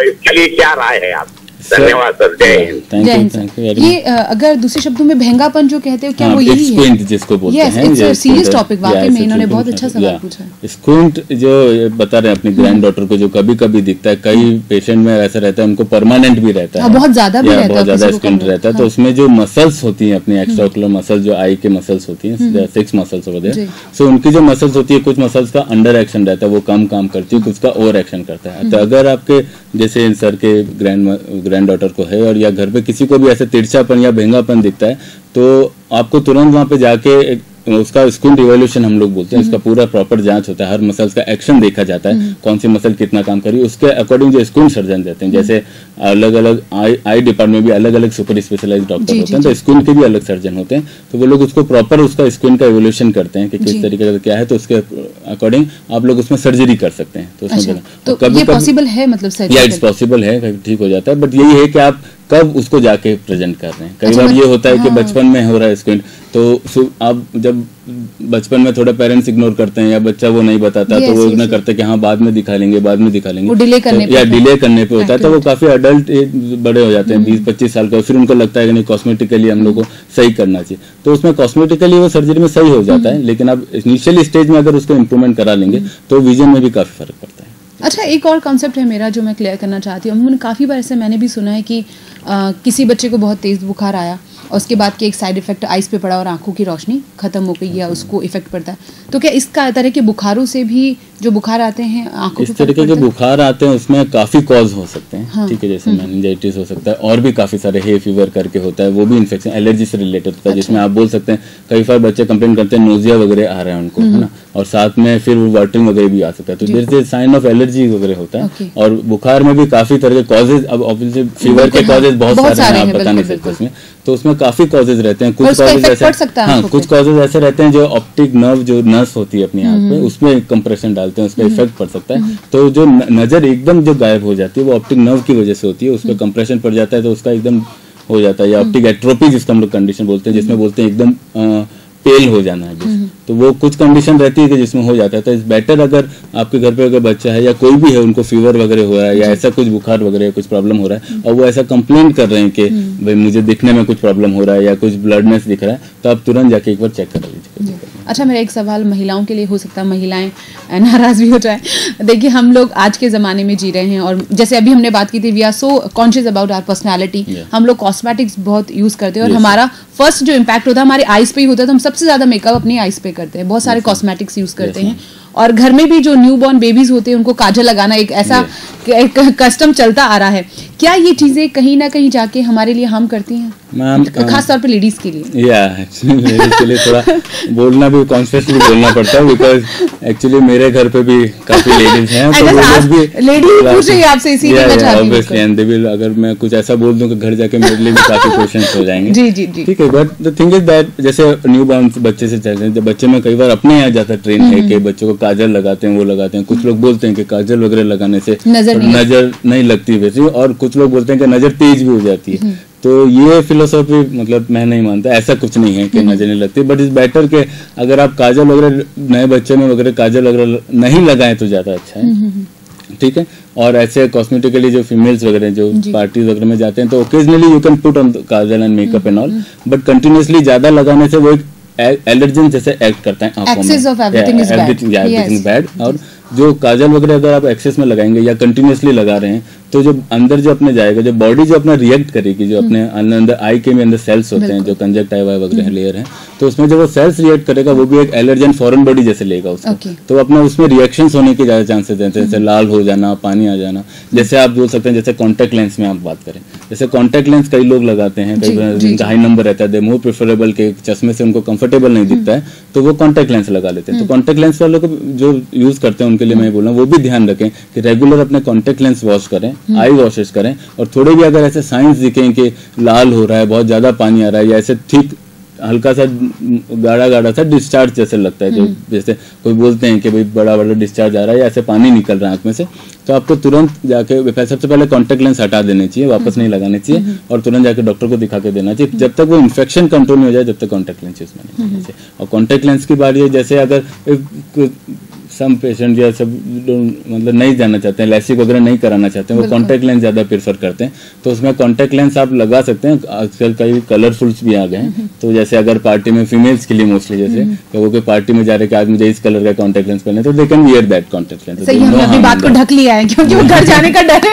इसके लिए क्या राय है आप? धन्यवाद सर, जय हिंद। ये अगर दूसरे शब्दों में भंगापन जो कहते हो, क्या वो यही है? जिसको बोलते हैं, ये सीरियस टॉपिक वाकई में इन्होंने बहुत अच्छा सवाल पूछा है। स्क्विंट जो बता रहे हैं अपनी ग्रैंड डॉटर को, जो कभी कभी दिखता है, कई पेशेंट में ऐसा रहता है, उनको परमानेंट भी रहता है, बहुत ज्यादा स्क्विंट रहता है। तो उसमें जो मसल्स होती है अपनी एक्स्ट्राओकुलर मसल, जो आई के मसल्स होती है, 6 मसल्स होते हैं, सो उनकी जो मसल्स होती है, कुछ मसल्स का अंडर एक्शन रहता है, वो कम काम करती है, कुछ का ओवर एक्शन करता है। तो अगर आपके जैसे सर के ग्रैंड डॉटर को है, और या घर पे किसी को भी ऐसे तिरछापन या भेंगापन दिखता है, तो आपको तुरंत वहां पे जाके उसका स्किन रिवॉल्यूशन हम लोग बोलते हैं, उसका पूरा प्रॉपर जांच होता है, हर मसल्स का एक्शन देखा जाता है, कौन सी मसल कितना काम कर रही है, उसके अकॉर्डिंग जो स्किन सर्जन रहते हैं, जैसे अलग अलग आई डिपार्टमेंट में भी अलग अलग सुपर स्पेशलाइज्ड डॉक्टर होते हैं, तो स्किन के भी अलग सर्जन होते हैं, तो वो लोग उसको प्रॉपर उसका स्किन का इवोल्यूशन करते हैं कि किस तरीके का क्या है, तो उसके अकॉर्डिंग आप लोग उसमें सर्जरी कर सकते हैं। तो कभी पॉसिबल है, मतलब सर्जरी इट्स पॉसिबल है, ठीक हो जाता है, बट यही है कि आप कब उसको जाके प्रेजेंट कर रहे हैं। कई बार ये होता है कि बचपन में हो रहा है स्किन, तो आप जब बचपन में थोड़ा पेरेंट्स इग्नोर करते हैं या बच्चा वो नहीं बताता, तो वो इग्नोर करते हैं कि हाँ बाद में दिखा लेंगे, बाद में दिखा लेंगे, डिले करने पे होता है, तो वो काफी अडल्ट बड़े हो जाते हैं 20-25 साल का, फिर उनको लगता है कि नहीं कॉस्मेटिकली हम लोग को सही करना चाहिए, तो उसमें कॉस्मेटिकली वो सर्जरी में सही हो जाता है, लेकिन अब इनिशियल स्टेज में अगर उसको इम्प्रूवमेंट करा लेंगे तो विजन में भी काफी फर्क पड़ता है। अच्छा, एक और कॉन्सेप्ट है मेरा जो मैं क्लियर करना चाहती हूँ। काफ़ी बार ऐसे मैंने भी सुना है कि किसी बच्चे को बहुत तेज़ बुखार आया और उसके बाद के एक साइड इफेक्ट आइस पे पड़ा और आंखों की रोशनी खत्म हो गई या उसको इफेक्ट पड़ता है, तो क्या इस तरह के बुखारों से भी जो बुखार आते हैं आंखों इस तरीके के बुखार आते हैं उसमें काफी कॉज हो सकते हैं, ठीक है, जैसे मेनिंजाइटिस हो सकता है और भी काफी सारे हे फीवर करके होता है, वो भी इन्फेक्शन एलर्जी से रिलेटेड होता है, जिसमें आप बोल सकते हैं कई बार बच्चे कंप्लेन करते हैं नोजिया वगैरह आ रहा है उनको, है ना, और साथ में फिर वाटरिंग वगैरह भी आ सकता है, तो there is sign of allergy वगैरह होता है। और बुखार में भी काफी तरह के कॉजेज, अब ऑब्वियसली फीवर के कॉजेज बहुत सारे हैं, आप बता नहीं सकते उसमें, तो उसमें काफी कॉजेज रहते हैं, कुछ कॉजेज ऐसे कुछ कॉजेज ऐसे रहते हैं जो ऑप्टिक नर्व जो नर्स होती है अपनी आंख पे उसमें कंप्रेशन डालते हैं, उसका इफेक्ट पड़ सकता है, तो जो नजर एकदम जो गायब हो जाती है वो ऑप्टिक नर्व की वजह से होती है, उस पर कंप्रेशन पड़ जाता है तो उसका एकदम हो जाता है, या ऑप्टिक एट्रोपी जिसका हम लोग कंडीशन बोलते हैं, जिसमें बोलते हैं एकदम पेल हो जाना है, तो वो कुछ कंडीशन रहती है कि जिसमें हो जाता है, तो इस बेटर अगर आपके घर पे अगर बच्चा है या कोई भी है उनको फीवर वगैरह हो रहा है या ऐसा कुछ बुखार वगैरह कुछ प्रॉब्लम हो रहा है और वो ऐसा कंप्लेंट कर रहे हैं कि भाई मुझे दिखने में कुछ प्रॉब्लम हो रहा है या कुछ ब्लडनेस दिख रहा है, तो आप तुरंत जाके एक बार चेक करा लीजिए। अच्छा, मेरा एक सवाल महिलाओं के लिए हो सकता है, महिलाएं नाराज भी हो जाए। देखिए, हम लोग आज के ज़माने में जी रहे हैं और जैसे अभी हमने बात की थी, we are so conscious about our personality, हम लोग कॉस्मेटिक्स बहुत यूज़ करते हैं और हमारा फर्स्ट जो इम्पैक्ट होता है हमारे आइज पे ही होता है, तो हम सबसे ज़्यादा मेकअप अपनी आइज पे करते हैं, बहुत सारे कॉस्मेटिक्स यूज़ करते हैं, और घर में भी जो न्यूबॉर्न बेबीज होते हैं उनको काजल लगाना एक ऐसा कस्टम चलता आ रहा है। क्या ये चीजें कहीं ना कहीं जाके हमारे लिए हार्म करती हैं, खास तौर पे लेडीज के लिए? लेडीज के लिए थोड़ा बोलना भी कॉन्शियसली बोलना पड़ता है, बिकॉज एक्चुअली मेरे घर पे भी काफी लेडीज हैं, तो वो लोग भी लेडीज पूछ रही है आपसे, इसीलिए मैं चाहती हूं, अगर मैं कुछ ऐसा बोल दूं कि घर जाके मेरे लिए भी काफी क्वेश्चंस हो जाएंगे। जी जी जी, ठीक है, but the thing is that जैसे न्यू बॉर्न बच्चे से चलते हैं, जब बच्चे में कई बार अपने यहाँ जाता ट्रेन है कि बच्चों को काजल लगाते हैं, वो लगाते हैं, कुछ लोग बोलते हैं कि काजल वगैरह लगाने से नजर नहीं लगती वैसे, और कुछ लोग बोलते हैं कि नजर तेज भी हो जाती है, तो ये फिलोसॉफी मतलब मैं नहीं मानता, ऐसा कुछ नहीं है कि नजर नहीं लगती, बट इज बेटर कि अगर आप काजल वगैरह नए बच्चे में वगैरह काजल वगैरह नहीं लगाएं तो ज्यादा अच्छा है, ठीक है। और ऐसे कॉस्मेटिकली जो फीमेल्स वगैरह जो पार्टीज वगैरह में जाते हैं तो occasionally you can put on Kajal and makeup and all, but continuously ज्यादा लगाने से वो एक एलर्जन जैसे एक्ट करता है आंखों में, एवरीथिंग बैड। और जो काजल वगैरह अगर आप एक्सेस में लगाएंगे या कंटिन्यूअसली लगा रहे हैं तो जो अंदर जो अपने जाएगा, जो बॉडी जो अपना रिएक्ट करेगी, जो अपने अंदर आई के में अंदर सेल्स होते हैं जो कंजक्टिवा वगैरह लेयर है, तो उसमें जब वो सेल्स रिएक्ट करेगा वो भी एक एलर्जन फॉरेन बॉडी जैसे लेगा उसको, तो अपना उसमें रिएक्शंस होने के ज्यादा चांसेस रहते हैं, जैसे लाल हो जाना, पानी आ जाना। जैसे आप बोल सकते हैं जैसे कॉन्टेक्ट लेंस में आप बात करें, जैसे कॉन्टेक्ट लेंस कई लोग लगाते हैं, कई जिनका हाई नंबर रहता है, दे मोर प्रेफरेबल के चश्मे से उनको कंफर्टेबल नहीं दिखता है तो वो कॉन्टेक्ट लेंस लगा लेते हैं। तो कॉन्टेक्ट लेंस वालों को जो यूज करते हैं उनके लिए मैं बोल रहा हूँ वो भी ध्यान रखें कि रेगुलर अपने कॉन्टेक्ट लेंस वॉश करें, आई वॉशेस करें, और थोड़े भी अगर ऐसे साइंस दिखें कि लाल हो रहा है, बहुत ज्यादा पानी आ रहा है, या ऐसे ठीक हल्का सा गाढ़ा गाढ़ा सा डिस्चार्ज जैसे लगता है, जो जैसे कोई बोलते हैं कि भाई बड़ा बड़ा डिस्चार्ज आ रहा है या ऐसे पानी निकल रहा है आंख में से, तो आपको तुरंत जाके सबसे पहले कॉन्टेक्ट लेंस हटा देने चाहिए, वापस नहीं लगाने चाहिए, और तुरंत जाके डॉक्टर को दिखा के देना चाहिए। जब तक वो इन्फेक्शन कंट्रोल नहीं हो जाए जब तक कॉन्टेक्ट लेंस यूज नहीं करना चाहिए। और कॉन्टेक्ट लेंस की बात है, जैसे अगर सम पेशेंट या सब मतलब नहीं जाना चाहते हैं, लैसिक वगैरह नहीं कराना चाहते हैं, वो कॉन्टेक्ट लेंस ज्यादा प्रेफर करते हैं, तो उसमें कॉन्टेक्ट लेंस आप लगा सकते हैं। आजकल कई कलरफुल्स भी आ गए हैं, तो जैसे अगर पार्टी में फीमेल्स के लिए मोस्टली जैसे वो कोई पार्टी में जा रहे हैं कि आज मुझे इस कलर का कॉन्टेक्ट लेंस पहनना है, तो they can wear that contact lens. सही, हमने अपनी बात को ढक लिया है क्योंकि वो घर जाने का डर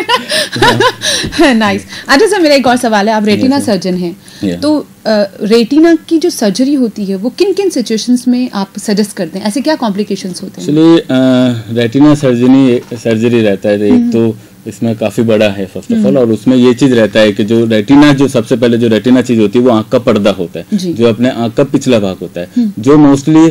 है। नाइस। अच्छा सर, मेरा एक और सवाल है, आप रेटिना सर्जन हैं, तो रेटिना की जो सर्जरी होती है वो किन किन सिचुएशंस में आप सजेस्ट करते हैं, ऐसे क्या कॉम्प्लिकेशंस होते हैं? एक्चुअली रेटिना सर्जरी रहता है, एक तो इसमें काफी बड़ा है फर्स्ट ऑफ ऑल। और उसमें ये चीज रहता है कि जो रेटिना, जो सबसे पहले जो रेटिना चीज होती है वो आंख का पर्दा होता है, जो अपने आंख का पिछला भाग होता है, जो मोस्टली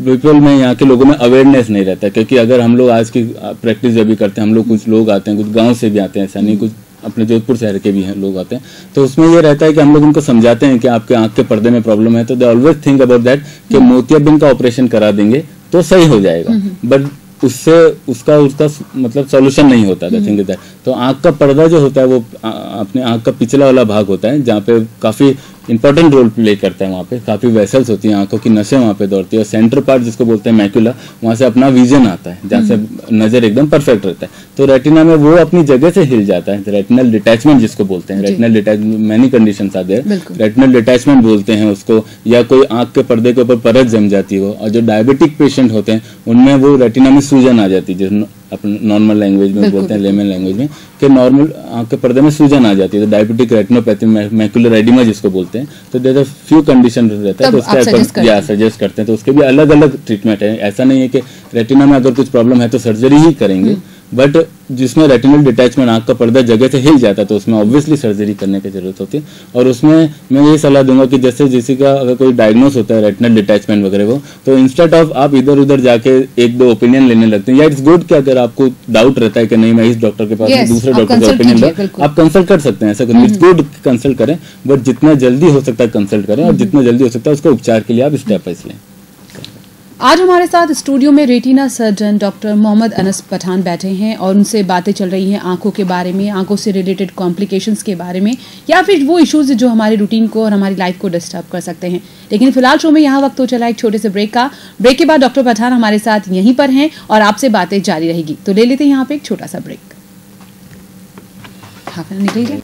पीपल में, यहाँ के लोगों में अवेयरनेस नहीं रहता है। क्योंकि अगर हम लोग आज की प्रैक्टिस जब भी करते हैं, हम लोग कुछ लोग आते हैं, कुछ गाँव से भी आते हैं, ऐसा नहीं, कुछ अपने जोधपुर शहर के भी हैं लोग आते हैं, तो उसमें ये रहता है कि हम लोग उनको समझाते हैं कि आपके आंख के पर्दे में प्रॉब्लम है, तो they always think about that कि मोतियाबिंद का ऑपरेशन करा देंगे तो सही हो जाएगा, बट उससे उसका मतलब सॉल्यूशन नहीं होता था। थिंक दैट, तो आंख का पर्दा जो होता है वो अपने आंख का पिछला वाला भाग होता है, जहाँ पे काफी इंपॉर्टेंट रोल प्ले करता है। वहाँ पे काफी वेसल्स होती हैं, आंखों की नसें वहाँ पे दौड़ती है, और सेंटर पार्ट जिसको बोलते हैं मैक्यूला, वहाँ से अपना विजन आता है, जहाँ से नजर एकदम परफेक्ट रहता है। तो रेटिना में वो अपनी जगह से हिल जाता है, रेटिनल डिटैचमेंट जिसको बोलते हैं। रेटिनल डिटैचमेंट मैनी कंडीशंस आते हैं, रेटिनल डिटैचमेंट बोलते हैं उसको, या कोई आंख के पर्दे के ऊपर परत जम जाती हो। और जो डायबिटिक पेशेंट होते हैं उनमें वो रेटिना में सूजन आ जाती है, जिस अपने नॉर्मल लैंग्वेज में बोलते हैं, लेमन लैंग्वेज में, कि नॉर्मल आंख के पर्दे में सूजन आ जाती है, तो डायबिटिक रेटिनोपैथी, मैकुलर एडिमा जिसको बोलते हैं। तो देयर आर फ्यू कंडीशन रहता है, तो उसके सजेस्ट करते हैं। तो उसके भी अलग अलग ट्रीटमेंट है, ऐसा नहीं है कि रेटिना में अगर कुछ प्रॉब्लम है तो सर्जरी ही करेंगे, बट जिसमें रेटिनल डिटैचमेंट, आंख का पर्दा जगह से हिल जाता है, तो उसमें ऑब्वियसली सर्जरी करने की जरूरत होती है। और उसमें मैं ये सलाह दूंगा कि जैसे किसी का अगर कोई डायग्नोस होता है रेटिनल डिटैचमेंट वगैरह को, तो इंस्टेड ऑफ आप इधर उधर जाके एक दो ओपिनियन लेने लगते हैं, या इट्स गुड कि अगर आपको डाउट रहता है कि नहीं मैं इस डॉक्टर के पास दूसरे डॉक्टर का ओपिनियन लो, आप कंसल्ट कर सकते हैं, ऐसा इट्स गुड कंसल्ट करें, बट जितना जल्दी हो सकता है कंसल्ट करें, और जितना जल्दी हो सकता है उसको उपचार के लिए आप स्टेप वाइज लें। आज हमारे साथ स्टूडियो में retina surgeon doctor Mohammad Anas Pathan बैठे हैं और उनसे बातें चल रही हैं आंखों के बारे में, आंखों से रिलेटेड कॉम्प्लिकेशंस के बारे में, या फिर वो इश्यूज जो हमारी रूटीन को और हमारी लाइफ को डिस्टर्ब कर सकते हैं। लेकिन फिलहाल शो में यहाँ वक्त हो चला एक छोटे से ब्रेक का। ब्रेक के बाद डॉक्टर पठान हमारे साथ यहीं पर हैं और आपसे बातें जारी रहेगी, तो ले लेते हैं यहाँ पे एक छोटा सा ब्रेक। हाँ, निकल गया।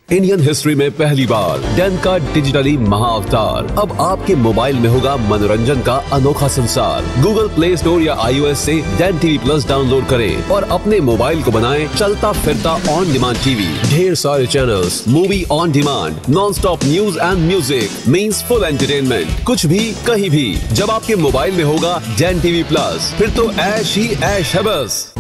इंडियन हिस्ट्री में पहली बार डेन का डिजिटली महाअवतार अब आपके मोबाइल में होगा मनोरंजन का अनोखा संसार। गूगल प्ले स्टोर या iOS से डेन टीवी प्लस डाउनलोड करें और अपने मोबाइल को बनाएं चलता फिरता ऑन डिमांड टीवी। ढेर सारे channels, movie on demand, non stop news and music means full entertainment, कुछ भी कहीं भी। जब आपके मोबाइल में होगा डेन टीवी प्लस, फिर तो ऐश ही ऐश है बस।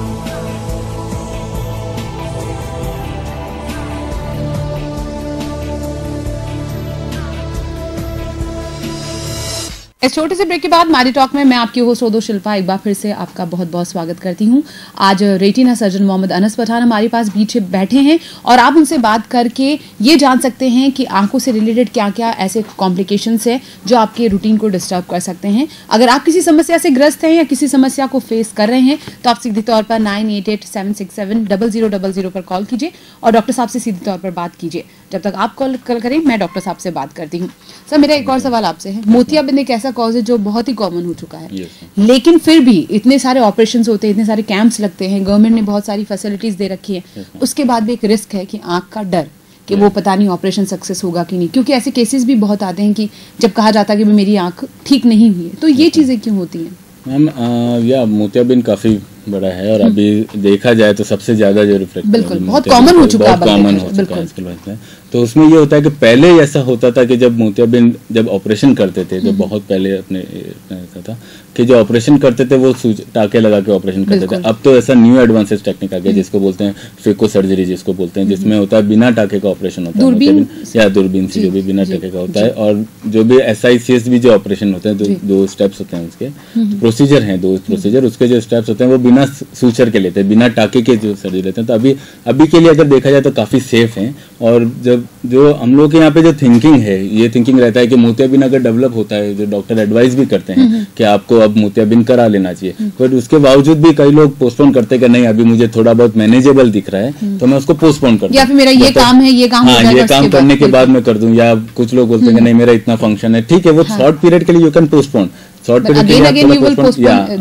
इस छोटे से ब्रेक के बाद मैडी टॉक में मैं आपकी होस्ट ओदो शिल्पा एक बार फिर से आपका बहुत बहुत स्वागत करती हूं। आज रेटिना सर्जन मोहम्मद अनस पठान हमारे पास बीच बैठे हैं और आप उनसे बात करके ये जान सकते हैं कि आंखों से रिलेटेड क्या क्या ऐसे कॉम्प्लिकेशंस है जो आपके रूटीन को डिस्टर्ब कर सकते हैं। अगर आप किसी समस्या से ग्रस्त हैं या किसी समस्या को फेस कर रहे हैं तो आप सीधे तौर पर 9887670000 पर कॉल कीजिए और डॉक्टर साहब से सीधे तौर पर बात कीजिए। जब तक आप कॉल करें मैं डॉक्टर साहब से बात करती हूँ। सर, मेरा एक और सवाल आपसे है। मोतियाबिंद एक ऐसा कॉज है जो बहुत ही कॉमन हो चुका है, लेकिन फिर भी इतने सारे ऑपरेशंस होते हैं, इतने सारे कैंप्स लगते हैं, गवर्नमेंट ने बहुत सारी फैसिलिटीज दे रखी है, उसके बाद भी एक रिस्क है कि आंख का डर कि वो पता नहीं ऑपरेशन सक्सेस होगा कि नहीं, क्योंकि ऐसे केसेस भी बहुत आते हैं कि जब कहा जाता है कि मेरी आंख ठीक नहीं हुई है, तो ये चीजें क्यों होती हैं? मैम, या मोतियाबिंद काफी बड़ा है और अभी देखा जाए तो सबसे ज्यादा जो रिफ्लेक्ट बिल्कुल बहुत कॉमन हो चुका है, तो उसमें ये होता है कि पहले ऐसा होता था कि जब मोतियाबिंद जब ऑपरेशन करते थे, जब बहुत पहले अपने ऐसा था कि जो ऑपरेशन करते थे वो टाके लगा के ऑपरेशन करते थे। अब तो ऐसा न्यू एडवांसेस टेक्निक आ गया जिसको बोलते हैं फेको सर्जरी, जिसको बोलते हैं, जिसमें होता है बिना टाके का ऑपरेशन होता है, या दूरबीन से जो भी बिना टाके का होता है। और जो भी SICS भी जो ऑपरेशन होते हैं, दो स्टेप्स होते हैं उसके, प्रोसीजर हैं दो प्रोसीजर, उसके जो स्टेप्स होते हैं वो बिना सूचर के लेते हैं, बिना टाके के जो सर्जरी लेते हैं। तो अभी के लिए अगर देखा जाए तो काफी सेफ है। और जब जो हम लोग के यहाँ पे जो थिंकिंग है, ये थिंकिंग रहता है कि मोतियाबिंद अगर डेवलप होता है, जो डॉक्टर एडवाइस भी करते हैं कि आपको अब मोतियाबिंद करा लेना चाहिए, बट उसके बावजूद भी कई लोग पोस्टपोन करते हैं कि नहीं अभी मुझे थोड़ा बहुत मैनेजेबल दिख रहा है तो मैं उसको पोस्टपोन कर दूं, या फिर मेरा ये काम है, ये काम ये काम करने के बाद मैं कर दूं। या कुछ लोग बोलते हैं कि नहीं मेरा इतना फंक्शन है, ठीक है, वो शॉर्ट पीरियड के लिए you can postpone, short period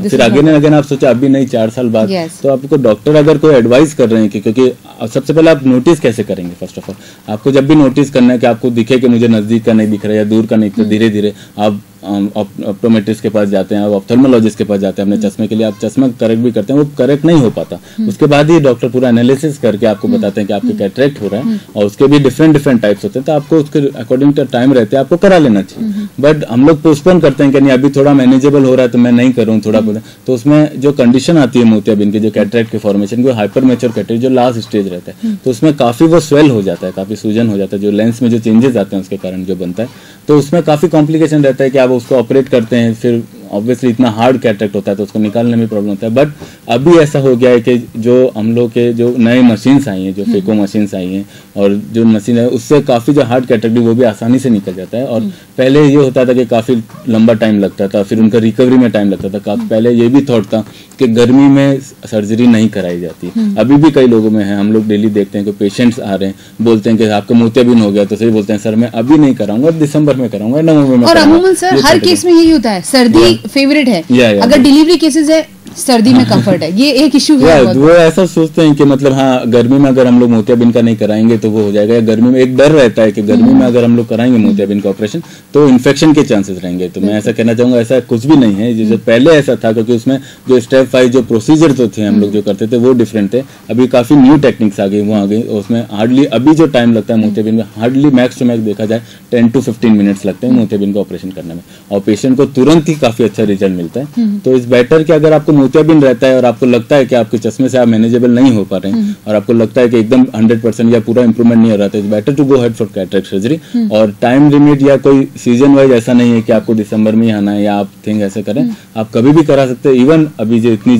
फिर अगेन अगेन आप सोचा अभी नहीं 4 साल बाद। तो आपको डॉक्टर अगर कोई एडवाइस कर रहे हैं कि, क्योंकि सबसे पहले आप नोटिस कैसे करेंगे, फर्स्ट ऑफ ऑल आपको जब भी नोटिस करना है कि आपको दिखे कि मुझे नजदीक का नहीं दिख रहा है या दूर का नहीं, तो धीरे धीरे आप ऑप्टोमेट्रिस्ट के पास जाते हैं, आप ऑप्थेल्मोलॉजिस्ट के पास जाते हैं अपने चश्मे के लिए, आप चश्मा करेक्ट भी करते हैं, वो करेक्ट नहीं हो पाता। उसके बाद ही डॉक्टर पूरा एनालिसिस करके आपको बताते हैं कि आपके कैटरेक्ट हो रहा है, और उसके भी डिफरेंट टाइप्स होते हैं, तो आपको उसके अकॉर्डिंग टू टाइम रहते हैं आपको करा लेना चाहिए। बट हम लोग पोस्टपोन करते हैं कि नहीं अभी थोड़ा मैनेजेबल हो रहा है तो मैं नहीं करूँ थोड़ा बहुत, तो उसमें जो कंडीशन आती है मोतियाबिंद की, जो कैटरेक्ट के फॉर्मेशन की, हाइपर मैच्योर कैटरेक्ट जो लास्ट स्टेज रहता है, तो उसमें काफी वो स्वेल हो जाता है, काफी सूजन हो जाता है, जो लेंस में जो चेंजेस आते हैं उसके कारण जो बनता है, तो उसमें काफी कॉम्प्लिकेशन रहता है कि आप उसको ऑपरेट करते हैं, फिर ऑब्वियसली इतना हार्ड कैटरेक्ट होता है तो उसको निकालने में प्रॉब्लम होता है। बट अभी ऐसा हो गया है कि जो हम लोग के जो नए मशीन्स आई हैं, जो फेको मशीन्स आई हैं, और जो मशीन है उससे काफी जो हार्ड कैटरेक्ट वो भी आसानी से निकल जाता है। और पहले ये होता था कि काफी लंबा टाइम लगता था, फिर उनका रिकवरी में टाइम लगता था। पहले ये भी थॉट था कि गर्मी में सर्जरी नहीं कराई जाती, अभी भी कई लोगों में है, हम लोग डेली देखते हैं कि पेशेंट्स आ रहे हैं, बोलते हैं कि आपका मोतियाबिंद हो गया, तो सही बोलते हैं सर मैं अभी नहीं कराऊंगा, दिसंबर में कराऊंगा, नवंबर में। और अमूमन सर हर केस में यही होता है, सर्दी फेवरेट है, अगर डिलीवरी केसेस है सर्दी में कंफर्ट है, ये एक इशू है। वो ऐसा सोचते हैं कि मतलब हाँ गर्मी में अगर हम लोग मोतियाबिंद का नहीं कराएंगे तो वो हो जाएगा, या गर्मी में एक डर रहता है कि गर्मी में अगर हम लोग कराएंगे मोतियाबिंद का ऑपरेशन तो इन्फेक्शन के चांसेस रहेंगे। तो मैं ऐसा कहना चाहूंगा ऐसा कुछ भी नहीं है, जैसे पहले ऐसा था, क्योंकि उसमें जो स्टेप 5 जो प्रोसीजर तो थे हम लोग जो करते थे वो डिफरेंट थे। अभी काफी न्यू टेक्निक्स आ गई, वो आ गई, उसमें हार्डली अभी जो टाइम लगता है मोतियाबिंद में, हार्डली मैक्स टू मैक्स देखा जाए 10 to 15 मिनट्स लगते हैं मोतियाबिंद का ऑपरेशन करने में, और पेशेंट को तुरंत ही काफी अच्छा रिजल्ट मिलता है। तो इस बेटर कि अगर आपको मोतियाबिंद रहता है और आपको लगता है कि आपके चश्मे से आप मैनेजेबल नहीं हो पा रहे हैं, और आपको लगता है कि एकदम 100% या पूरा इंप्रूवमेंट नहीं हो रहा था, it's better to go head for cataract surgery. और टाइम लिमिट या कोई सीजन वाइज ऐसा नहीं है कि आपको दिसंबर में ही आना है या आप थिंक ऐसे करें, आप कभी भी करा सकते हैं। इवन अभी जो इतनी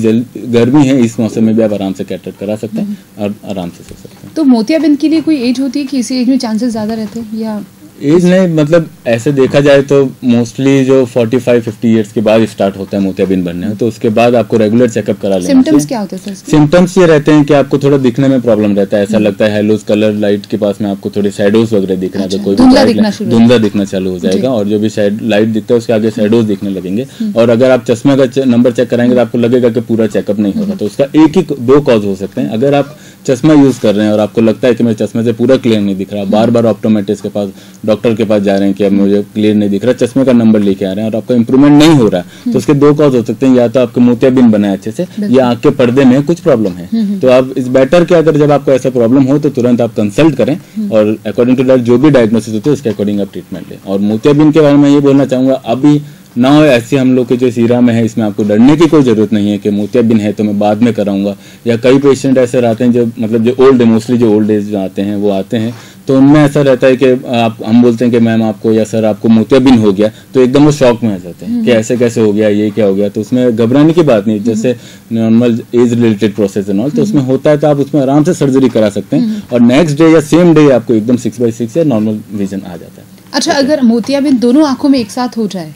गर्मी है इस मौसम में भी आप आराम से कैटरेक्ट करा सकते हैं और आराम से सो सकते हैं। तो मोतियाबिंद के लिए कोई एज होती है कि इसी एज में चांसेस ज्यादा रहते हैं, या एज नहीं, मतलब ऐसे देखा जाए तो मोस्टली जो 45-50 ईयर्स के बाद स्टार्ट होता है मोतियाबिंद बनने, तो उसके बाद आपको रेगुलर चेकअप करा लेना। सिम्टम्स क्या होते हैं सर? सिम्टम्स ये रहते हैं कि आपको थोड़ा दिखने में प्रॉब्लम रहता है, ऐसा लगता है हेलोज कलर लाइट के पास में आपको थोड़े शैडोज वगैरह दिख रहे हैं, तो कोई धुंधला दिखना चालू हो जाएगा, और जो भी लाइट दिखता है उसके आगे शैडोज दिखने लगेंगे। और अगर आप चश्मे का नंबर चेक कराएंगे तो आपको लगेगा कि पूरा चेकअप नहीं हो रहा, तो उसका एक ही 2 कॉज हो सकते हैं। अगर आप चश्मा यूज कर रहे हैं और आपको लगता है कि मेरे चश्मे से पूरा क्लियर नहीं दिख रहा, बार बार ऑप्टोमेट्रिस्ट के पास डॉक्टर के पास जा रहे हैं कि अब मुझे क्लियर नहीं दिख रहा, चश्मे का नंबर लेके आ रहे हैं और आपका इंप्रूवमेंट नहीं हो रहा, तो उसके 2 कॉज हो सकते हैं, या तो आपके मोतियाबिंद बना है अच्छे से, या आंख के पर्दे में कुछ प्रॉब्लम है। तो आप इस बेटर के अगर जब आपको ऐसा प्रॉब्लम हो तो तुरंत आप कंसल्ट करें, और अकॉर्डिंग टू दैट जो भी डायग्नोसिस होती है उसके अकॉर्डिंग आप ट्रीटमेंट लें। और मोतियाबिंद के बारे में ये बोलना चाहूंगा, अभी ना हो ऐसे हम लोग के जो सीरा में है इसमें आपको डरने की कोई जरूरत नहीं है कि मोतियाबिंद है तो मैं बाद में कराऊंगा। या कई पेशेंट ऐसे रहते हैं जो मतलब जो ओल्ड मोस्टली जो ओल्ड एज आते हैं वो आते हैं, तो उनमें ऐसा रहता है कि आप हम बोलते हैं कि मैम आपको या सर आपको मोतियाबिंद हो गया, तो एकदम वो शॉक में आ जाते हैं कि ऐसे कैसे हो गया, ये क्या हो गया। तो उसमें घबराने की बात नहीं, जैसे normal age related process and all, तो उसमें होता है तो आप उसमें आराम से सर्जरी करा सकते हैं, और नेक्स्ट डे या सेम डे आपको एकदम 6/6 या नॉर्मल विजन आ जाता है। अच्छा, अगर मोतियाबिंद दोनों आंखों में एक साथ हो जाए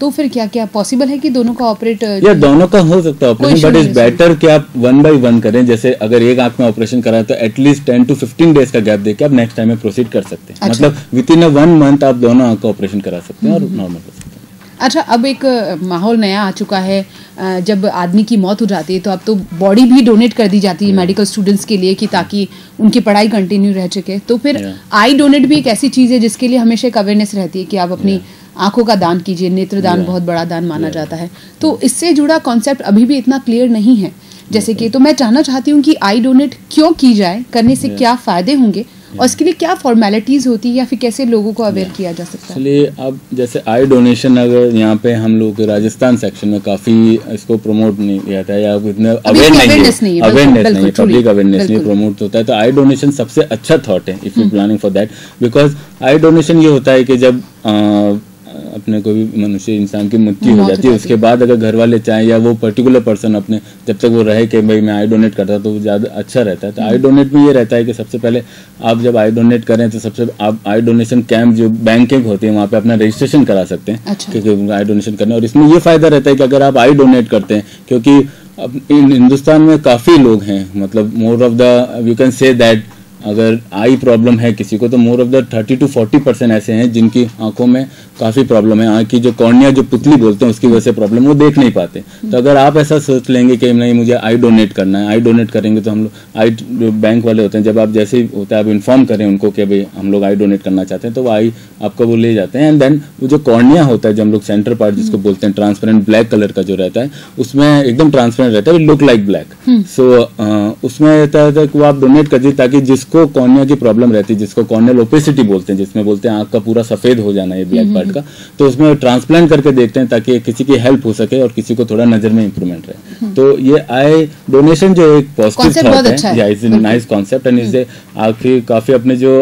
तो फिर क्या क्या पॉसिबल है कि दोनों का ऑपरेट? या दोनों का हो सकता है ऑपरेशन, बट इज बेटर कि आप 1 by 1 करें। जैसे अगर एक आंख में ऑपरेशन कराए तो एटलीस्ट 10 to 15 डेज का गैप देके आप नेक्स्ट टाइम में प्रोसीड कर सकते हैं। अच्छा। मतलब विदिन 1 मंथ आप दोनों आंख का ऑपरेशन करा सकते हैं और नॉर्मल कर सकते हैं। अच्छा, अब एक माहौल नया आ चुका है, जब आदमी की मौत हो जाती है तो अब तो बॉडी भी डोनेट कर दी जाती है मेडिकल स्टूडेंट्स के लिए कि ताकि उनकी पढ़ाई कंटिन्यू रह सके। तो फिर आई डोनेट भी एक ऐसी चीज़ है जिसके लिए हमेशा एक अवेयरनेस रहती है कि आप अपनी आंखों का दान कीजिए, नेत्रदान बहुत बड़ा दान माना जाता है। तो इससे जुड़ा कॉन्सेप्ट अभी भी इतना क्लियर नहीं है जैसे कि, तो मैं जानना चाहती हूँ कि आई डोनेट क्यों की जाए, करने से क्या फायदे होंगे, और इसके लिए क्या फॉर्मेलिटीज होती है, या फिर कैसे लोगों को अवेयर किया जा सकता है? चलिए, अब जैसे आई डोनेशन अगर यहाँ पे हम लोग राजस्थान सेक्शन में काफी इसको प्रमोट नहीं किया था, या इतने अवेयरनेस नहीं है, पब्लिक अवेयरनेस नहीं प्रमोट होता है, तो आई डोनेशन सबसे अच्छा थॉट है if you planning for that. Because I donation ये होता है कि जब अपने को भी मनुष्य इंसान की मृत्यु हो जाती है, उसके बाद अगर घर वाले चाहें या वो पर्टिकुलर पर्सन अपने जब तक वो रहे कि भाई मैं आई डोनेट करता तो ज्यादा अच्छा रहता है। तो आई डोनेट में ये रहता है कि सबसे पहले आप जब आई डोनेट करें तो सबसे आप आई डोनेशन कैंप जो बैंकिंग होती है वहाँ पे अपना रजिस्ट्रेशन करा सकते हैं। अच्छा। क्योंकि आई डोनेशन करना, और इसमें ये फायदा रहता है कि अगर आप आई डोनेट करते हैं, क्योंकि अब हिंदुस्तान में काफी लोग हैं, मतलब more of the you can say that अगर आई प्रॉब्लम है किसी को, तो मोर ऑफ द 30 to 40% ऐसे हैं जिनकी आंखों में काफ़ी प्रॉब्लम है। आँख की जो कॉर्निया जो पुतली बोलते हैं उसकी वजह से प्रॉब्लम, वो देख नहीं पाते। तो अगर आप ऐसा सोच लेंगे कि नहीं मुझे आई डोनेट करना है, आई डोनेट करेंगे तो हम लोग आई बैंक वाले होते हैं, जब आप जैसे ही होता है आप इन्फॉर्म करें उनको कि भाई हम लोग आई डोनेट करना चाहते हैं, तो वो आई आपको वो ले जाते हैं। एंड देन वो जो कॉर्निया होता है, जो हम लोग सेंटर पार्ट जिसको बोलते हैं, ट्रांसपेरेंट ब्लैक कलर का जो रहता है, उसमें एकदम ट्रांसपेरेंट रहता है, लुक लाइक ब्लैक। सो उसमें रहता है कि वो आप डोनेट कर दीजिए, ताकि जिसको कॉर्निया की प्रॉब्लम रहती है, जिसको कॉर्नियल ओपेसिटी बोलते हैं, जिसमें बोलते हैं आंख का पूरा सफेद हो जाना है ब्लैक पार्ट का, तो उसमें ट्रांसप्लांट करके देखते हैं ताकि किसी की हेल्प हो सके और किसी को थोड़ा नजर में इंप्रूवमेंट रहे। तो ये आई डोनेशन जो एक पॉजिटिव थॉट है, या इज नाइस कॉन्सेप्ट एंड इसे आखिर काफी अपने जो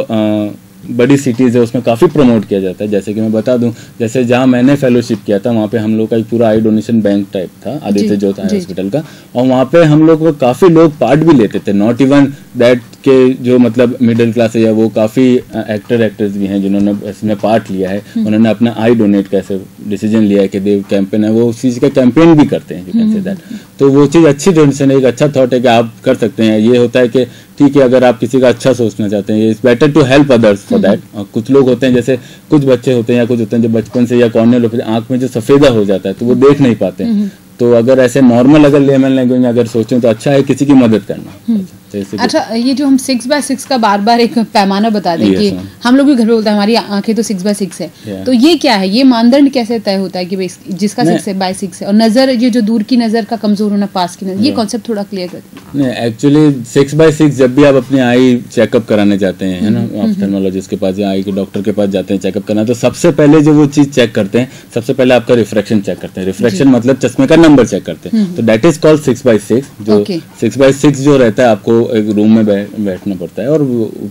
बड़ी सिटीज है उसमें काफी प्रमोट किया जाता है। जैसे कि मैं बता दूं, जैसे जहां मैंने फेलोशिप किया था वहां पे हम लोग का एक पूरा आई डोनेशन बैंक टाइप था, आदित्य ज्योति हॉस्पिटल का, और वहां पे हम लोग काफी लोग पार्ट भी लेते थे, नॉट इवन दैट के जो मतलब मिडिल क्लास है, या वो काफी एक्टर्स भी हैं जिन्होंने इसमें पार्ट लिया है, उन्होंने अपना आई डोनेट कैसे डिसीजन लिया है कि देव कैंपेन है, वो उस चीज का कैंपेन भी करते हैं, यू कैन से दैट। तो वो चीज अच्छी डोनेशन है, एक अच्छा थॉट है कि आप कर सकते हैं। ये होता है कि ठीक है, अगर आप किसी का अच्छा सोचना चाहते हैं, it's better to help others for that. कुछ लोग होते हैं, जैसे कुछ बच्चे होते हैं या कुछ होते हैं जो बचपन से या कॉर्नियल आंख में जो सफेदा हो जाता है तो वो देख नहीं पाते। तो अगर ऐसे नॉर्मल अगर लेमन लैंग्वेज में अगर सोचें तो अच्छा है किसी की मदद करना। अच्छा, ये जो हम 6x6 का बार बार एक पैमाना बता दें कि हम लोग भी घर में बोलते हैं हमारी आंखें तो 6x6 है, तो ये क्या है, ये मानदंड कैसे तय होता है कि भाई जिसका 6x6 है, और नजर ये जो दूर की नजर का कमजोर होना, पास की नजर, ये कॉन्सेप्ट थोड़ा क्लियर कर। नहीं, एक्चुअली 6x6 जब भी आप अपने आई चेकअप कराने जाते हैं, है ना, ऑप्थेल्मोलॉजिस्ट के पास या आई के डॉक्टर के पास जाते हैं चेकअप करना, तो सबसे पहले जो वो चीज चेक करते हैं, सबसे पहले आपका रिफ्रैक्शन चेक करते हैं। रिफ्रैक्शन मतलब चश्मे का नंबर चेक करते हैं, तो दैट इज कॉल्ड 6x6। जो 6x6 जो रहता है, आपको एक रूम में बैठना पड़ता है और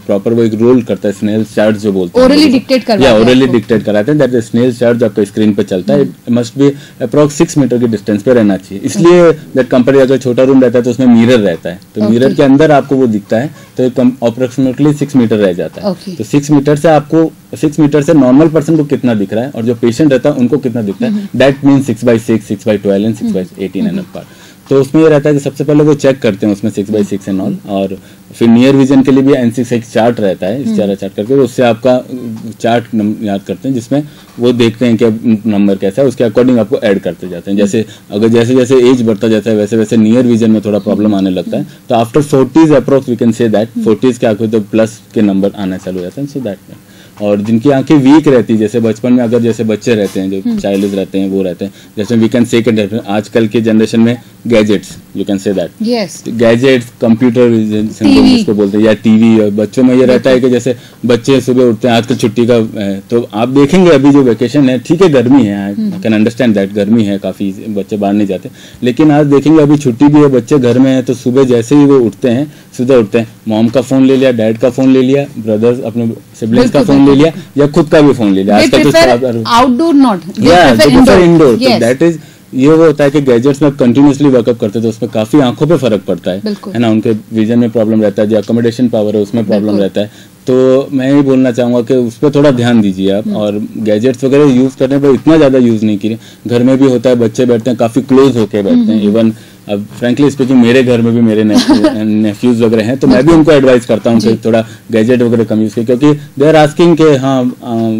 प्रॉपर वो एक रोल करता है, स्नेल चार्ट जो बोलते हैं, ओरली डिक्टेट करवाते हैं, ओरली डिक्टेट कराते हैं। दैट इज स्नेल चार्ट आपका स्क्रीन पे चलता है। It must be approx 6 metre की डिस्टेंस पे रहना चाहिए। इसलिए दैट कंपेयर, अगर छोटा रूम रहता है तो उसमें मिरर रहता है, तो मिरर के अंदर आपको वो दिखता है, तो अप्रोक्सीमेटली 6 मीटर रह जाता है। तो 6 मीटर से आपको 6 मीटर से नॉर्मल पर्सन को कितना दिख रहा है और जो पेशेंट रहता है उनको कितना दिखता है, that mean 6x6, 6x12 and 6x18 and up. तो उसमें ये रहता है कि सबसे पहले वो चेक करते हैं उसमें 6x6 एंड ऑल, और फिर नियर विजन के लिए भी N6 चार्ट रहता है, इस चार्ट करके उससे आपका चार्ट याद करते हैं, जिसमें वो देखते हैं कि नंबर कैसा है, उसके अकॉर्डिंग आपको ऐड करते जाते हैं। जैसे अगर जैसे जैसे एज बढ़ता जाता है वैसे वैसे नियर विजन में थोड़ा प्रॉब्लम आने लगता है, तो after 40s approx we can say that 40s के आंखों तो प्लस के नंबर आना चालू हो जाते हैं। So that. और जिनकी आंखें वीक रहती है, जैसे बचपन में अगर जैसे बच्चे रहते हैं जो चाइल्ड रहते हैं, वो रहते हैं, जैसे वी कैन से आजकल के जनरेशन में gadgets, you can say that, gadgets, computer जिसको बोलते हैं, या टीवी। और बच्चों में ये रहता है कि जैसे बच्चे सुबह उठते हैं, आजकल छुट्टी का तो आप देखेंगे अभी जो वेकेशन है, ठीक है गर्मी है, आई कैन अंडरस्टैंड दैट, गर्मी है काफी, बच्चे बाहर नहीं जाते, लेकिन आज देखेंगे अभी छुट्टी भी है, बच्चे घर में है, तो सुबह जैसे ही वो उठते हैं, सीधा उठते हैं, मॉम का फोन ले लिया, डैड का फोन ले लिया, ब्रदर्स अपने सिबलिंग्स का फोन ले लिया, या खुद का भी फोन ले लिया। आजकल तो outdoor not, indoor. That is ये वो होता है कि गैजेट्स में कंटिन्यूसली वर्कअप करते हैं, तो उसमें काफी आंखों पे फर्क पड़ता है ना, उनके विजन में प्रॉब्लम रहता है, जो अकोमोडेशन पावर है उसमें प्रॉब्लम रहता है। तो मैं ये बोलना चाहूंगा कि उस पर थोड़ा ध्यान दीजिए आप, और गैजेट्स वगैरह यूज करने पर इतना ज्यादा यूज नहीं कीजिए। घर में भी होता है, बच्चे बैठते हैं काफी क्लोज होके बैठते हैं, इवन अब फ्रैंकली स्पीकिंग मेरे घर में भी मेरे नेफ्यूज वगैरह हैं, तो मैं भी उनको एडवाइस करता हूँ कि थोड़ा गैजेट वगैरह कम यूज करें, क्योंकि दे आर आस्किंग कि हाँ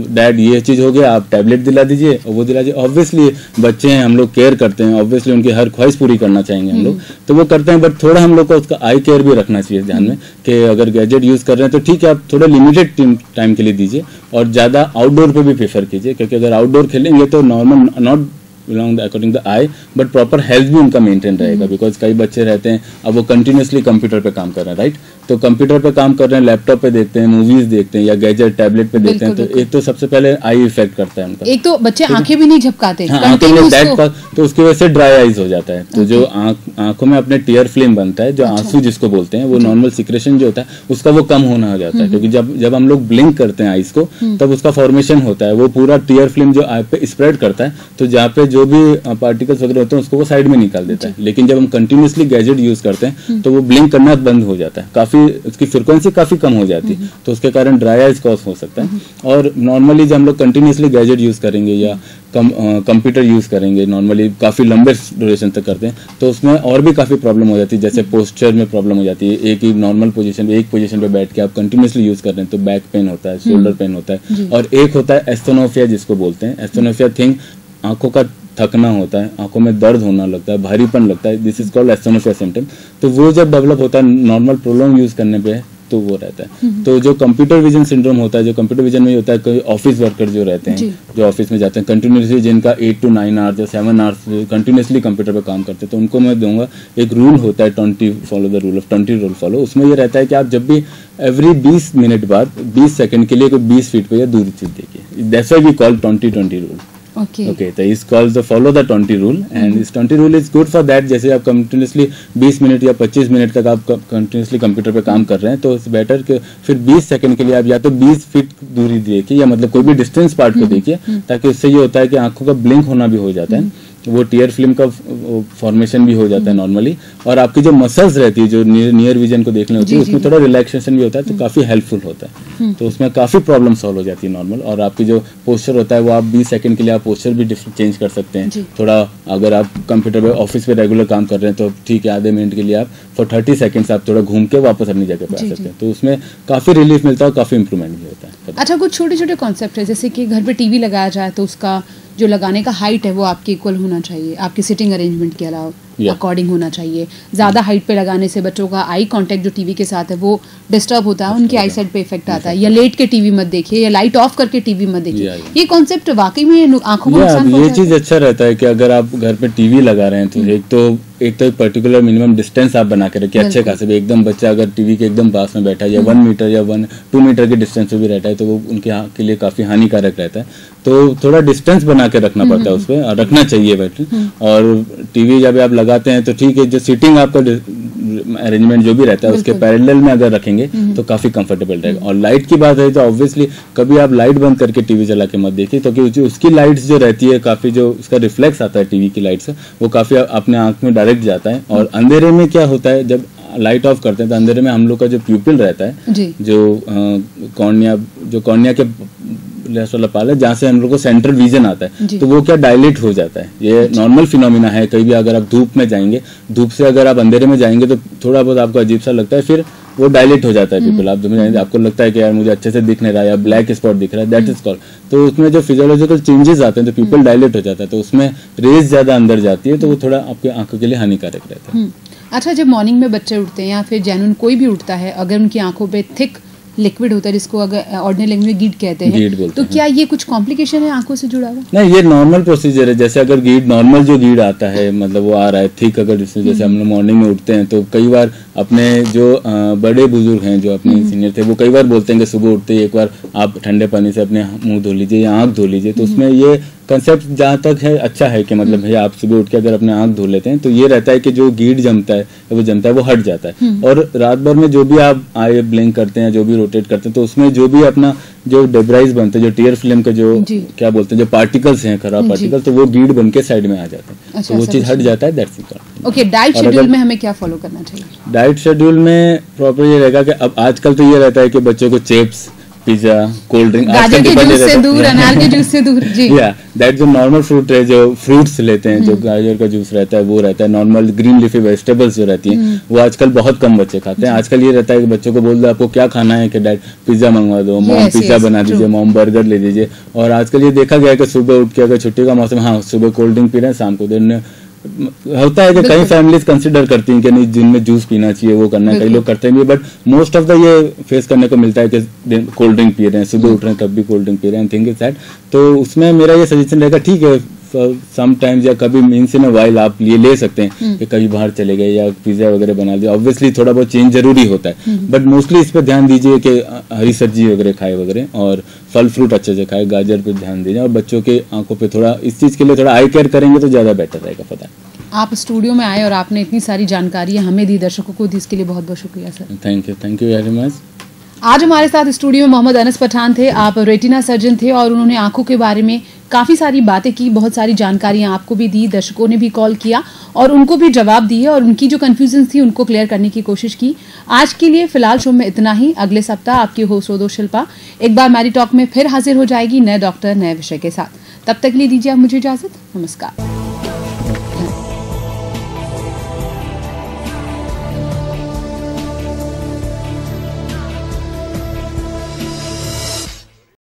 डैड ये चीज हो गया, आप टैबलेट दिला दीजिए और वो दिला दीजिए। ऑब्वियसली बच्चे हैं, हम लोग केयर करते हैं, ऑब्वियसली उनकी हर ख्वाहिश पूरी करना चाहेंगे हम लोग, तो वो करते हैं, बट थोड़ा हम लोग को उसका आई केयर भी रखना चाहिए ध्यान में कि अगर गैजेट यूज कर रहे हैं तो ठीक है, आप थोड़ा लिमिटेड टाइम के लिए दीजिए, और ज्यादा आउटडोर पे भी प्रेफर कीजिए, क्योंकि अगर आउटडोर खेलेंगे तो normal not belong according the I, but proper health भी उनका मेंटेन रहेगा। बिकॉज कई बच्चे रहते हैं, अब वो कंटिन्यूसली कंप्यूटर पे काम कर रहे हैं, राइट, तो कंप्यूटर पे काम कर रहे हैं, लैपटॉप पे देखते हैं, मूवीज देखते हैं, या गैजेट टैबलेट पे देखते हैं, तो एक तो सबसे पहले आई इफेक्ट करता है उनका। एक तो बच्चे आंखें भी नहीं झपकाते, तो उसकी वजह से ड्राई आईज हो जाता है। तो जो आंखों में अपने टीयर फिल्म बनता है, जो आंसू जिसको बोलते हैं, वो नॉर्मल सिक्रेशन जो होता है उसका वो कम होना हो जाता है, क्योंकि जब हम लोग ब्लिंक करते हैं आईज को, तब उसका फॉर्मेशन होता है, वो पूरा टीयर फिल्म जो आई पे स्प्रेड करता है, तो जहाँ पे जो भी पार्टिकल्स वगैरह होते हैं उसको वो साइड में निकाल देता है। लेकिन जब हम कंटिन्यूसली गैजेट यूज करते हैं तो वो ब्लिंक करना बंद हो जाता है, काफी उसकी फ्रिक्वेंसी काफी कम हो जाती है, तो उसके कारण ड्राई आइज कॉज हो सकता है। और नॉर्मली जब हम लोग कंटिन्यूसली गैजेट यूज करेंगे या कंप्यूटर यूज करेंगे, नॉर्मली काफी लंबे ड्यूरेशन तक करते हैं, तो उसमें और भी काफी प्रॉब्लम हो जाती है। जैसे पोस्चर में प्रॉब्लम हो जाती है, एक ही नॉर्मल पोजीशन पे, एक पोजीशन पे बैठ के आप कंटिन्यूसली यूज कर रहे हैं तो बैक पेन होता है, शोल्डर पेन होता है। और एक होता है एस्थेनोफिया जिसको बोलते हैं। एस्थेनोफिया थिंग आंखों का थकना होता है, आंखों में दर्द होना लगता है, भारीपन लगता है, दिस इज कॉल्ड एस्थेनोफिया सिम्टम। तो वो जब डेवलप होता है नॉर्मल प्रोलॉन्ग यूज करने पे तो वो रहता है। तो जो कंप्यूटर विजन सिंड्रोम होता है, जो कंप्यूटर विजन में होता है, कोई ऑफिस वर्कर जो रहते हैं, जो ऑफिस में जाते हैं कंटिन्यूसली, जिनका 8 to 9 आवर्स या 7 आवर्स कंटिन्यूसली कंप्यूटर पे काम करते हैं, तो उनको मैं दूंगा एक रूल होता है 20 follow the rule of 20 rule follow. उसमें ये रहता है कि आप जब भी एवरी 20 मिनट बाद 20 सेकंड के लिए कोई 20 फीट पे या दूरी चीज देखिए। That's why we call 20-20 rule. Okay, तो इस call the follow the 20 rule and इस 20 rule is good for that. जैसे आप कंटिन्यूसली 20 मिनट या 25 मिनट तक आप कंटिन्यूसली कंप्यूटर पे काम कर रहे हैं, तो इट्स बेटर कि फिर 20 सेकंड के लिए आप या तो 20 फीट दूरी देखिए या मतलब कोई भी डिस्टेंस पार्ट को देखिए, ताकि उससे ये होता है कि आंखों का ब्लिंक होना भी हो जाता है, वो टीयर फिल्म का फॉर्मेशन भी हो जाता है नॉर्मली, और आपकी जो मसल्स रहती है जो नियर विजन को देखने होती है उसमें थोड़ा रिलैक्सेशन भी होता है, तो काफी हेल्पफुल होता है। तो उसमें काफी प्रॉब्लम सॉल्व हो जाती है नॉर्मल। और आपकी जो पोस्चर होता है वो आप 20 सेकंड के लिए आप पोस्चर भी चेंज कर सकते हैं थोड़ा। अगर आप कंप्यूटर पे ऑफिस पे रेगुलर काम कर रहे हैं तो ठीक है, आधे मिनट के लिए आप फॉर 30 सेकंड्स आप थोड़ा घूम के वापस अपनी जगह पे आ सकते हैं, तो उसमें काफी रिलीफ मिलता है और काफी इंप्रूवमेंट भी होता है। अच्छा, कुछ छोटे छोटे कॉन्सेप्ट है, जैसे कि घर पे टीवी लगाया जाए तो उसका जो लगाने का हाइट है वो आपके इक्वल होना चाहिए, आपकी सिटिंग अरेंजमेंट के अलावा अकॉर्डिंग होना चाहिए। ज़्यादा हाइट पे लगाने से बच्चों का आई कांटेक्ट जो टीवी के साथ है वो डिस्टर्ब होता है, उनकी आई साइड पे इफेक्ट आता है। या लेट के टीवी मत देखिए, या लाइट ऑफ करके टीवी मत देखिए। ये कॉन्सेप्ट वाकई में आंखों को नुकसान ये चीज अच्छा रहता है कि अगर आप घर पे टीवी लगा रहे हैं तो एक पर्टिकुलर मिनिमम डिस्टेंस आप बना के रखिए अच्छे खासे। एकदम बच्चा अगर टीवी के एकदम पास में बैठा है या 1 मीटर या 2 मीटर के डिस्टेंस पे भी रहता है तो वो उनके के लिए काफी हानिकारक रहता है। तो थोड़ा डिस्टेंस बना के रखना पड़ता है उस पर, रखना चाहिए बैठ। और टीवी जब आप लगाते हैं तो ठीक है, जो सीटिंग आपका अरेंजमेंट जो भी रहता है उसके पैरेलल में अगर रखेंगे तो काफी कंफर्टेबल रहेगा। और लाइट की बात है तो ऑब्वियसली कभी आप लाइट बंद करके टीवी चला के मत देखिए, तो क्योंकि उसकी लाइट्स जो रहती है काफी, जो उसका रिफ्लेक्स आता है टीवी की लाइट से वो काफी अपने आंख में डायरेक्ट जाता है। और अंधेरे में क्या होता है, जब लाइट ऑफ करते हैं तो अंधेरे में हम लोग का जो प्यूपिल रहता है, जो कॉर्निया के वाला पाल है जहाँ से हम लोग को सेंट्रल विजन आता है, तो वो क्या डायलेट हो जाता है। ये नॉर्मल फिनोमिना है। कहीं भी अगर आप धूप में जाएंगे, धूप से अगर आप अंधेरे में जाएंगे तो थोड़ा बहुत आपको अजीब सा लगता है, फिर वो डायलेट हो जाता है पीपल। आप आपको लगता है कि यार मुझे अच्छे से दिख नहीं रहा है या ब्लैक स्पॉट दिख रहा है, दैट इज कॉल्ड। तो उसमें जो फिजियोलॉजिकल चेंजेस आते हैं तो पीपल डायलेट हो जाता है, तो उसमें रेज ज्यादा अंदर जाती है, तो वो थोड़ा आपके आंखों के लिए हानिकारक रहता है। अच्छा, जब मॉर्निंग में बच्चे उठते हैं या फिर जेन्युइन कोई भी उठता है, अगर उनकी आंखों पे थिक लिक्विड होता है जिसको अगर ऑर्डिनरी लैंग्वेज में गीड कहते हैं, तो क्या ये कुछ कॉम्प्लिकेशन है आंखों से जुड़ा हुआ? नहीं, ये नॉर्मल प्रोसीजर है। जैसे अगर गीड नॉर्मल जो गीड आता है, मतलब वो आ रहा है थिक, अगर जैसे हम लोग मॉर्निंग में उठते हैं तो कई बार अपने जो बड़े बुजुर्ग हैं जो अपने सीनियर थे वो कई बार बोलते हैं कि सुबह उठते ही एक बार आप ठंडे पानी से अपने मुंह धो लीजिए या आंख धो लीजिए। तो उसमें ये कंसेप्ट जहाँ तक है अच्छा है कि मतलब भैया आप सुबह उठ के अगर अपने आंख धो लेते हैं तो ये रहता है कि जो गीड जमता है वो हट जाता है। और रात भर में जो भी आप आई ब्लिंक करते हैं, जो भी रोटेट करते हैं, तो उसमें जो भी अपना जो डेब्राइज बनते हैं, जो टीयर फिल्म का जो क्या बोलते हैं, जो पार्टिकल्स हैं, खराब पार्टिकल, तो वो गीड बन के साइड में आ जाते हैं। अच्छा, तो वो चीज हट जाता है, that's it. Okay, diet schedule में हमें क्या फॉलो करना चाहिए? डाइट शेड्यूल में प्रॉपर ये रहेगा कि अब आजकल तो ये रहता है कि बच्चों को चिप्स, पिज्जा, कोल्ड ड्रिंक, गाजर के जूस से दूर, अनार के जूस से दूर। जी, या दैट जो नॉर्मल फ्रूट है, जो फ्रूट्स लेते हैं, जो गाजर का जूस रहता है वो रहता है। नॉर्मल ग्रीन लीफी वेजिटेबल्स जो रहती हैं वो आजकल बहुत कम बच्चे खाते हैं। आजकल ये रहता है कि बच्चों को बोल दो आपको क्या खाना है, कि डैड पिज्जा मंगवा दो, मॉम पिज्जा बना दीजिए, मॉम बर्गर ले दीजिए। और आजकल ये देखा गया है कि सुबह उठ के अगर छुट्टी का मौसम, हाँ सुबह कोल्ड ड्रिंक पी रहे हैं, शाम को दिन होता है कि कई फैमिलीज कंसिडर करती हैं कि नहीं दिन में जूस पीना चाहिए, वो करना है, कई लोग करते हैं, बट मोस्ट ऑफ द ये फेस करने को मिलता है कि कोल्ड ड्रिंक पी रहे हैं, सुबह उठ रहे हैं तब भी कोल्ड ड्रिंक पी रहे हैं, थिंक इज दैट। तो उसमें मेरा ये सजेशन रहेगा, ठीक है समटाइम्स या कभी मीन्स इन अ वाइल आप ये ले सकते हैं कि कभी बाहर चले गए या पिज्जा वगैरह बना दिया, ऑब्वियसली थोड़ा बहुत चेंज जरूरी होता है, बट मोस्टली इस पर ध्यान दीजिए कि हरी सब्जी वगैरह खाए वगैरह, और फल फ्रूट अच्छे से खाए, गाजर पे ध्यान दीजिए, और बच्चों के आंखों पे थोड़ा इस चीज के लिए थोड़ा आई केयर करेंगे तो ज्यादा बेटर रहेगा। पता है आप स्टूडियो में आए और आपने इतनी सारी जानकारियां हमें दी, दर्शकों को दी, इसके लिए बहुत बहुत शुक्रिया sir. Thank you very much. आज हमारे साथ स्टूडियो में मोहम्मद अनस पठान थे। आप रेटिना सर्जन थे और उन्होंने आंखों के बारे में काफ़ी सारी बातें की, बहुत सारी जानकारियां आपको भी दी, दर्शकों ने भी कॉल किया और उनको भी जवाब दिए और उनकी जो कंफ्यूजन थी उनको क्लियर करने की कोशिश की। आज के लिए फिलहाल शो में इतना ही। अगले सप्ताह आपकी होस्ट रोदो शिल्पा एक बार मैरी टॉक में फिर हाजिर हो जाएगी नए डॉक्टर नए विषय के साथ। तब तक के लिए दीजिए आप मुझे इजाजत। नमस्कार।